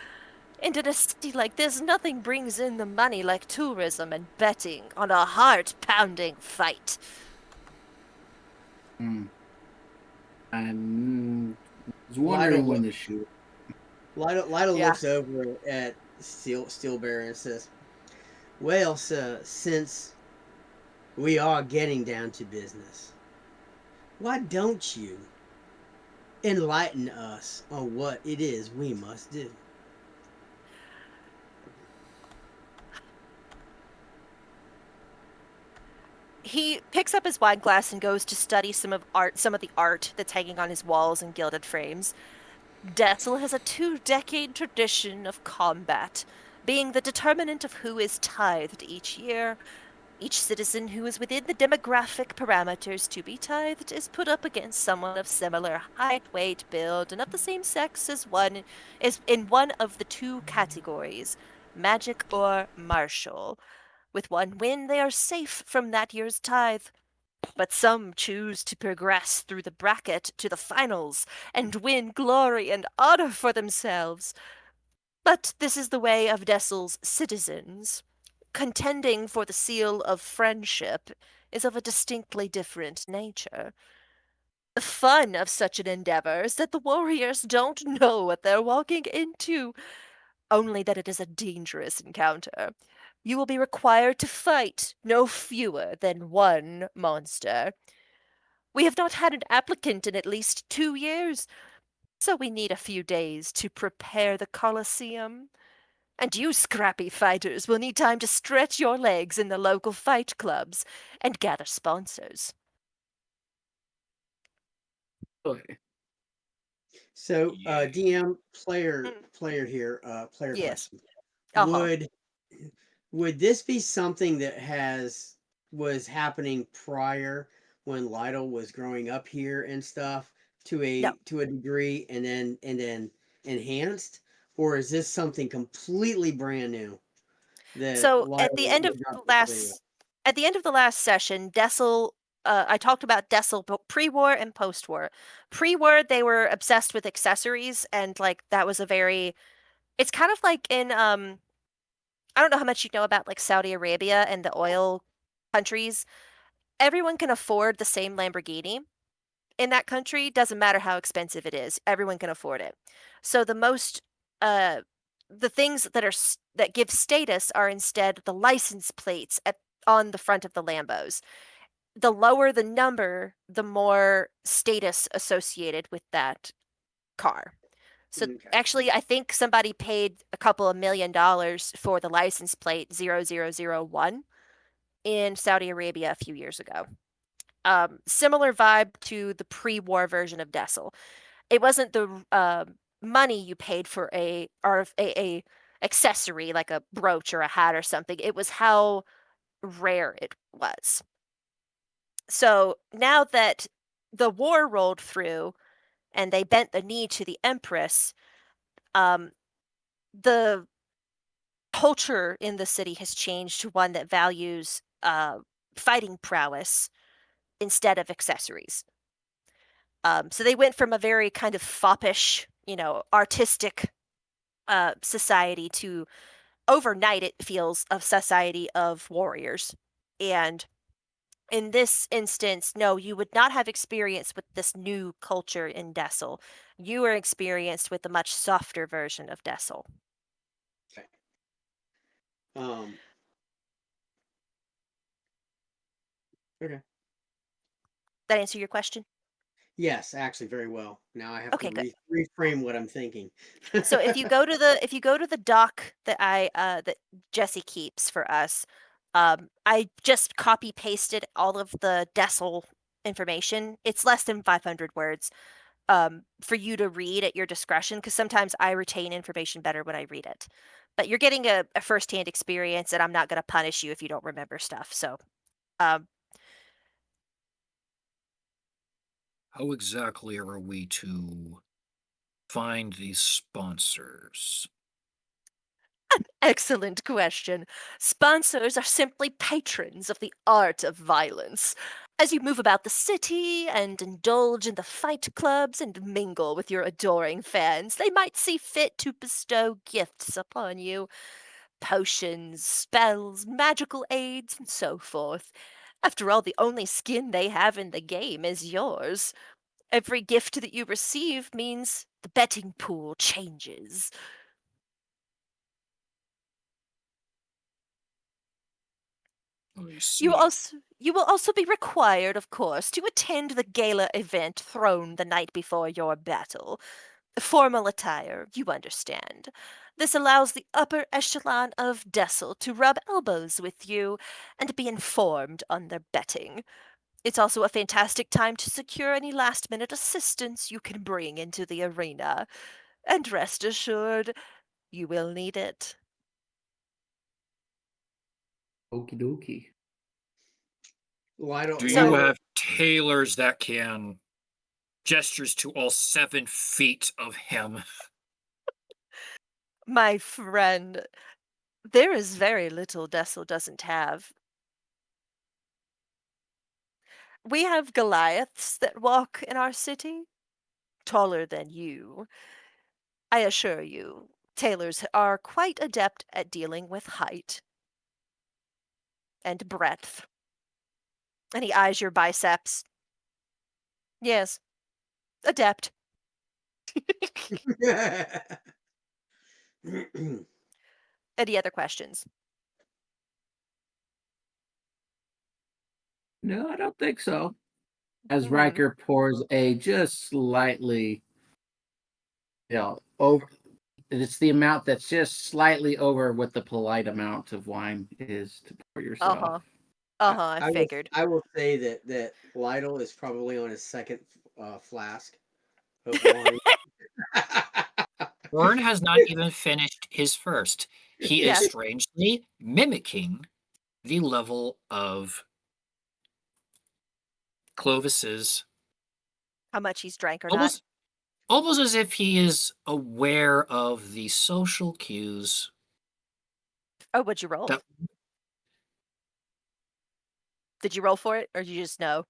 And in a city like this, nothing brings in the money like tourism and betting on a heart-pounding fight." Mm. I was wondering Lytle when look, the shoe. Lytle Yeah. looks over at Steelbearer and says, "Well, sir, since we are getting down to business, why don't you enlighten us on what it is we must do?" He picks up his wine glass and goes to study some of the art that's hanging on his walls in gilded frames. Dessel has a 2-decade tradition of combat, being the determinant of who is tithed each year. Each citizen who is within the demographic parameters to be tithed is put up against someone of similar height, weight, build, and of the same sex as one is in one of the two categories, magic or martial. With one win, they are safe from that year's tithe. But some choose to progress through the bracket to the finals and win glory and honor for themselves. But this is the way of Dessel's citizens. Contending for the seal of friendship is of a distinctly different nature. The fun of such an endeavor is that the warriors don't know what they're walking into, only that it is a dangerous encounter. You will be required to fight no fewer than one monster. We have not had an applicant in at least 2 years, so we need a few days to prepare the Colosseum. And you scrappy fighters will need time to stretch your legs in the local fight clubs and gather sponsors. Okay. So, Yeah. DM Mm, player here, player yes. question. Uh-huh. Would this be something that has was happening prior when Lytle was growing up here and stuff No. to a degree, and then enhanced, or is this something completely brand new that So Lytle was not familiar with? at the end of the last session, Dessel I talked about Dessel pre-war and post-war. Pre-war, they were obsessed with accessories, and like that was a very it's kind of like in I don't know how much you know about like Saudi Arabia and the oil countries. Everyone can afford the same Lamborghini in that country, doesn't matter how expensive it is. Everyone can afford it. So uh the things that that give status are instead the license plates on the front of the Lambos. The lower the number, the more status associated with that car. So Okay. actually, I think somebody paid a couple of $1 million for the license plate 0001 in Saudi Arabia a few years ago. Similar vibe to the pre-war version of Dessel. It wasn't the money you paid for a accessory like a brooch or a hat or something. It was how rare it was. So now that the war rolled through and they bent the knee to the Empress, um, the culture in the city has changed to one that values fighting prowess instead of accessories. So they went from a very kind of foppish, artistic society to overnight it feels a society of warriors. And in this instance, no, you would not have experience with this new culture in Dessel. You were experienced with a much softer version of Dessel. Okay. Um. Okay. That answer your question? Yes, actually, very well. Now I have to Okay, good. reframe what I'm thinking. So if you go to the doc that Jesse keeps for us, I just copy pasted all of the Dessel information. It's less than 500 words for you to read at your discretion because sometimes I retain information better when I read it. But you're getting a firsthand experience, and I'm not going to punish you if you don't remember stuff. So, um, How exactly are we to find these sponsors? excellent question. Sponsors are simply patrons of the art of violence. As you move about the city and indulge in the fight clubs and mingle with your adoring fans, they might see fit to bestow gifts upon you potions, spells, magical aids, and so forth. After all, the only skin they have in the game is yours. Every gift that you receive means the betting pool changes. I You see. also you will also be required, of course, to attend the gala event thrown the night before your battle. Formal attire, you understand. This allows the upper echelon of Dessel to rub elbows with you and be informed on their betting. It's also a fantastic time to secure any last minute assistance you can bring into the arena. And rest assured, you will need it. Okie dokie. Lytle, Do you So, Lytle, have tailors that can gestures to all 7 feet of him? my friend, there is very little Dessel doesn't have. We have Goliaths that walk in our city, taller than you. I assure you, tailors are quite adept at dealing with height and breadth. And he eyes your biceps. Yes, adept. Any other questions? No, I don't think so. As Hmm. Riker pours a just slightly, over. It's the amount that's just slightly over what the polite amount of wine is to pour Uh yourself. huh. Uh huh. I figured. I will say that Lytle is probably on his second flask of wine. Vern has not even finished his first. He is Yes. strangely mimicking the level of Clovis's, How much he's drank or not. almost almost as if he is aware of the social cues Oh, what'd you roll? that, Did you roll for it, or did you just know?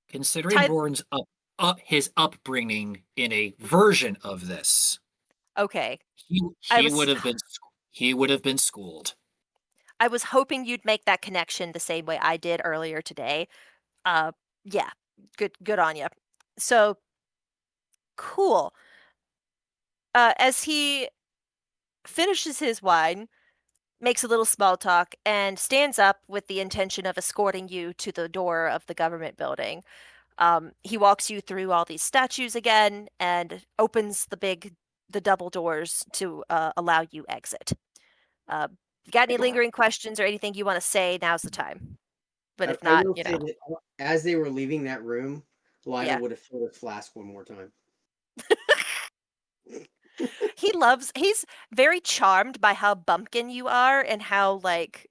considering Ty- Vern's his upbringing in a version of this, okay. he I he would was have been he would have been schooled. I was hoping you'd make that connection the same way I did earlier today. Uh, yeah, good on you. So cool. As he finishes his wine, makes a little small talk, and stands up with the intention of escorting you to the door of the government building. He walks you through all these statues again and opens the double doors to allow you exit. Uh, got any lingering questions or anything you want to say? Now's the time. But if I not, will say that as they were leaving that room, Lytle yeah. would have filled his flask one more time. He's very charmed by how bumpkin you are and how like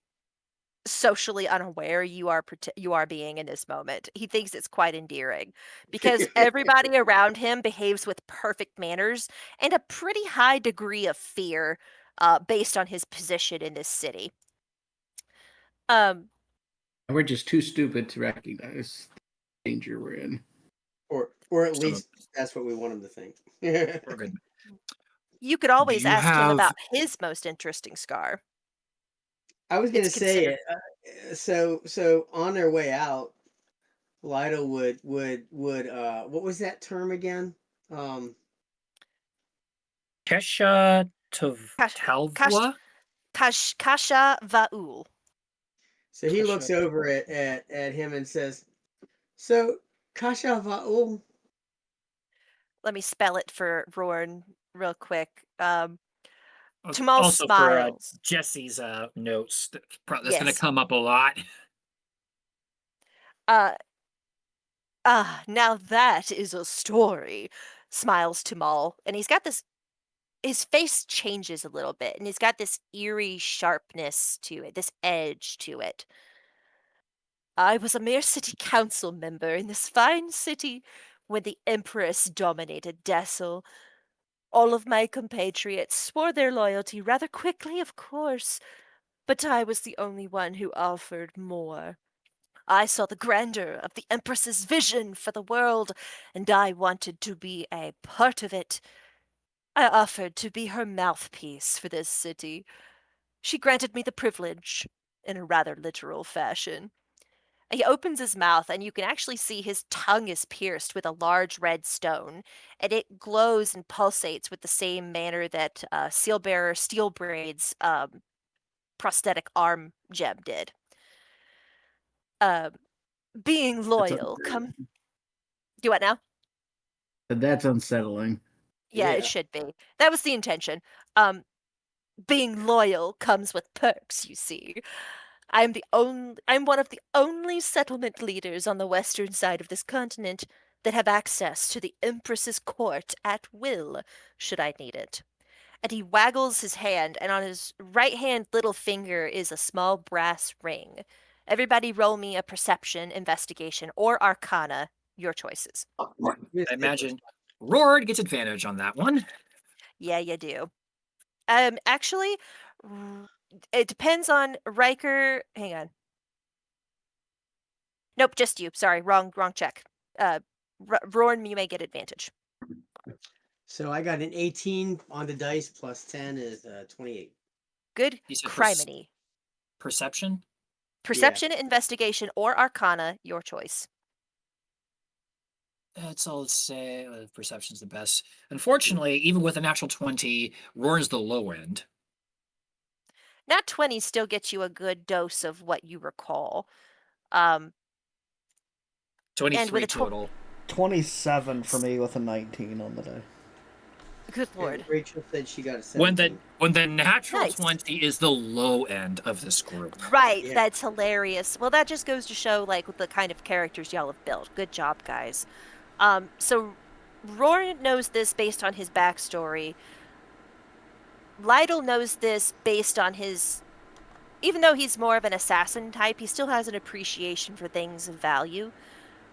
socially unaware you are being in this moment. He thinks it's quite endearing because everybody around him behaves with perfect manners and a pretty high degree of fear based on his position in this city. Um And we're just too stupid to recognize the danger we're in. Or at So least that's what we want him to think. we're good. you could Do always you ask him have about his most interesting scar. I was It's gonna say considered it. So on their way out, Lytle would what was that term again? Um, Kesha kash, kash, Talvua? kasha vaul. so he looks Kesha. over at him and says, "So Kasha Va'ul." Let me spell it for Roran real quick. Okay. Tamal Also for smiles. Jesse's notes, that's going to Yes. come up a lot. Uh, now that is a story, smiles Tamal. And he's got this, his face changes a little bit, and he's got this eerie sharpness to it, this edge to it. I was a mere city council member in this fine city when the Empress dominated Dessel. All of my compatriots swore their loyalty rather quickly, of course, but I was the only one who offered more. I saw the grandeur of the Empress's vision for the world, and I wanted to be a part of it. I offered to be her mouthpiece for this city. She granted me the privilege, in a rather literal fashion. He opens his mouth, and you can actually see his tongue is pierced with a large red stone, and it glows and pulsates with the same manner that Sealbearer Steelbraid's prosthetic arm gem did. Um, being That's loyal, unsettling. do what now? That's unsettling. Yeah, it Yeah. should be. That was the intention. Um, being loyal comes with perks, you see. I'm one of the only settlement leaders on the western side of this continent that have access to the Empress's court at will, should I need it. And he waggles his hand, and on his right hand little finger is a small brass ring. Everybody roll me a perception, investigation, or arcana, your choices. Miss I Nicholas. imagine Roard gets advantage on that one. Yeah, you do. Actually, r- it depends on Riker. Hang on. Nope, just you. Sorry, wrong check. Roran, you may get advantage. So I got an 18 on the dice plus 10 is 28. Good You said criminy. perception. Yeah. Perception, investigation, or arcana, your choice. That's all. Let's say perception's the best. Unfortunately, even with a natural 20, Roar's the low end. Nat 20 still gets you a good dose of what you recall. And with 23 a total. 27 for me with a 19 on the day. good And lord. Rachel said she got a When 17. the natural Nice. 20 is the low end of this group. Right, Yeah. that's hilarious. Well, that just goes to show like the kind of characters y'all have built. Good job, guys. So Roran knows this based on his backstory. Lytle knows this based on his. Even though he's more of an assassin type, he still has an appreciation for things of value.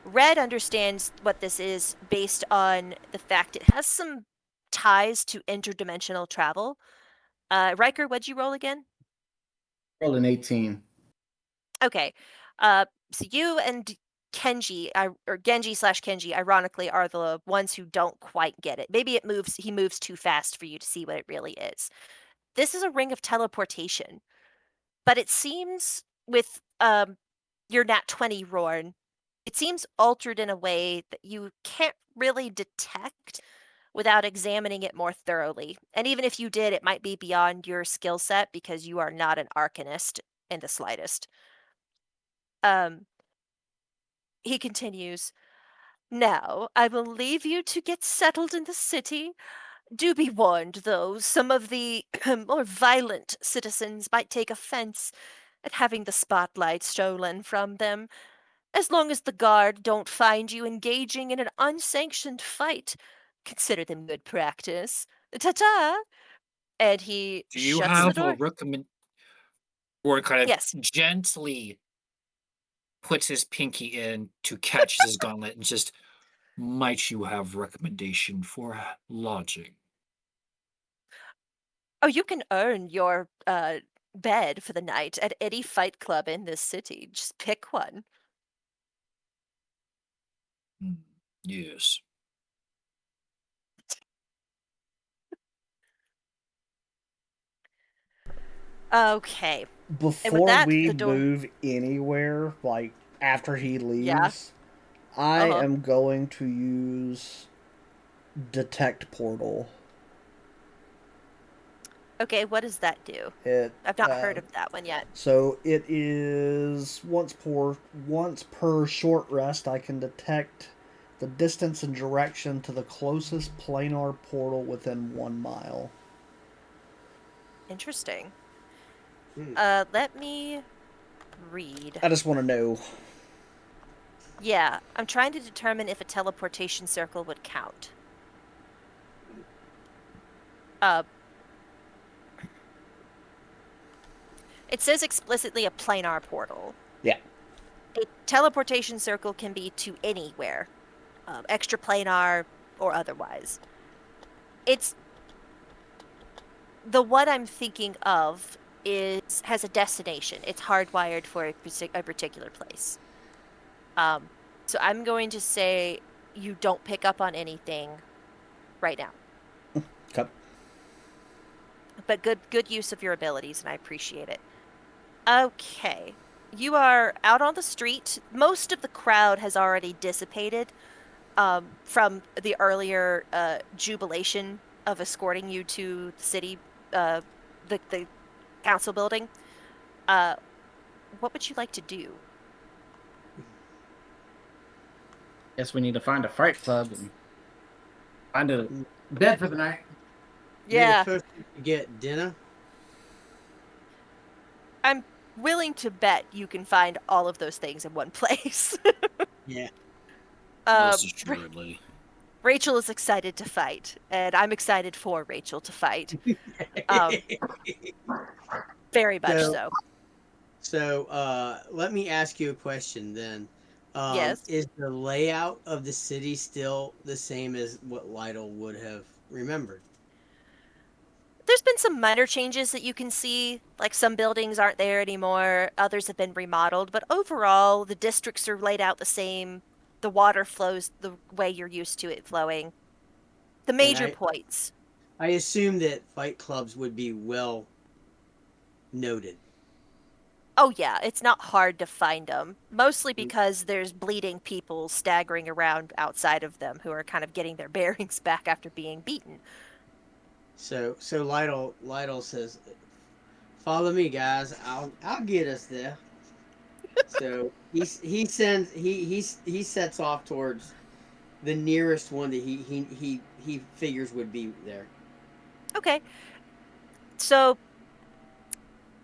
Red understands what this is based on the fact it has some ties to interdimensional travel. Riker, what'd you roll again? Rolled an 18. Okay. So you and Kenji, or Genji slash Kenji, ironically, are the ones who don't quite get it. Maybe he moves too fast for you to see what it really is. This is a ring of teleportation, but it seems with your nat 20, Rorn, it seems altered in a way that you can't really detect without examining it more thoroughly. And even if you did, it might be beyond your skill set because you are not an arcanist in the slightest. Um, he continues, now I will leave you to get settled in the city. Do be warned, though, some of the more violent citizens might take offense at having the spotlight stolen from them. As long as the guard don't find you engaging in an unsanctioned fight, consider them good practice. Ta-ta! And he Do you shuts the have a door. recommend? Or kind of Yes. gently puts his pinky in to catch his gauntlet and just, might you have recommendation for lodging? Oh, you can earn your bed for the night at any fight club in this city. Just pick one. Hmm, yes. Okay. And with Before that, we the door. move anywhere, like after he Yeah. leaves, I Uh-huh. am going to use detect portal. Okay, what does that do? It I've not heard of that one yet. so it is once per short rest. I can detect the distance and direction to the closest planar portal within 1 mile. Interesting. Hmm. Let me read. I just want to know. Yeah, I'm trying to determine if a teleportation circle would count. Uh, it says explicitly a planar portal. Yeah. A teleportation circle can be to anywhere, extraplanar or otherwise. It's the what I'm thinking of has a destination. It's hardwired for a particular place. So I'm going to say you don't pick up on anything right now, Okay. but good use of your abilities, and I appreciate it. Okay. You are out on the street. Most of the crowd has already dissipated from the earlier jubilation of escorting you to the city, uh, the council building. Uh, what would you like to do? Guess we need to find a fight club and find a bed for the night. Maybe Yeah, first we could get dinner. I'm willing to bet you can find all of those things in one place. Yeah. Most um, assuredly. Rachel is excited to fight, and I'm excited for Rachel to fight. Um, very much so so. let me ask you a question then. Yes. Is the layout of the city still the same as what Lytle would have remembered? There's been some minor changes that you can see, like some buildings aren't there anymore, others have been remodeled, but overall, the districts are laid out the same. The water flows the way you're used to it flowing. The And major points. I assume that fight clubs would be well noted. Oh, yeah, it's not hard to find them, mostly because there's bleeding people staggering around outside of them who are kind of getting their bearings back after being beaten. So Lytle says, "Follow me, guys. I'll get us there." So he sets off towards the nearest one that he figures would be there. Okay, so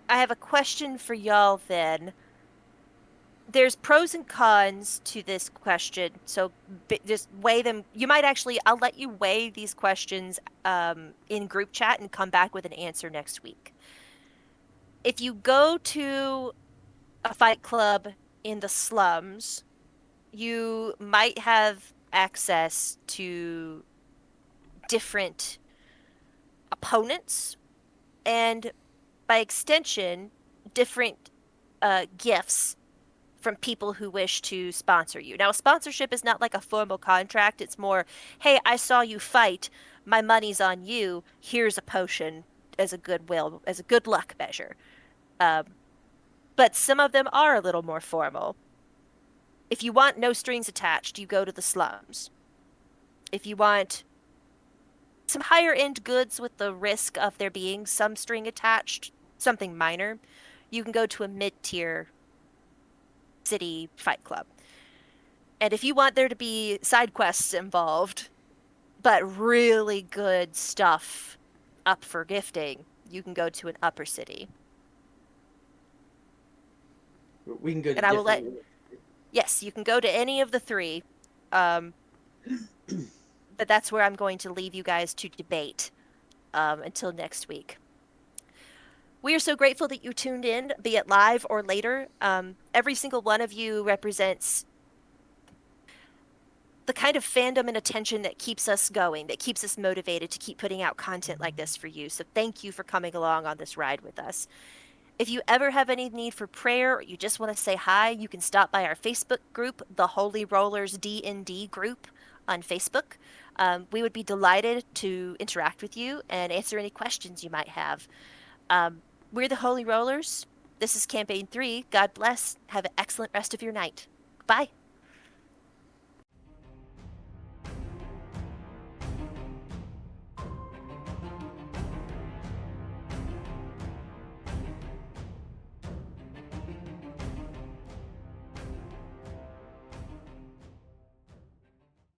I have a question for y'all then. There's pros and cons to this question, so just weigh them. You might actually, I'll let you weigh these questions in group chat and come back with an answer next week. If you go to a fight club in the slums, you might have access to different opponents and, by extension, different gifts from people who wish to sponsor you. Now, a sponsorship is not like a formal contract. It's more, hey, I saw you fight. My money's on you. Here's a potion as a goodwill, as a good luck measure. Um, but some of them are a little more formal. If you want no strings attached, you go to the slums. If you want some higher end goods with the risk of there being some string attached, something minor, you can go to a mid tier city fight club. And if you want there to be side quests involved, but really good stuff up for gifting, you can go to an upper city. We can go to And I will different let, ones. yes, you can go to any of the three. Um, but that's where I'm going to leave you guys to debate until next week. We are so grateful that you tuned in, be it live or later. Every single one of you represents the kind of fandom and attention that keeps us going, that keeps us motivated to keep putting out content like this for you. So thank you for coming along on this ride with us. If you ever have any need for prayer or you just want to say hi, you can stop by our Facebook group, the Holy Rollers D&D group on Facebook. We would be delighted to interact with you and answer any questions you might have. We're the Holy Rollers. This is Campaign 3. God bless. Have an excellent rest of your night. Bye.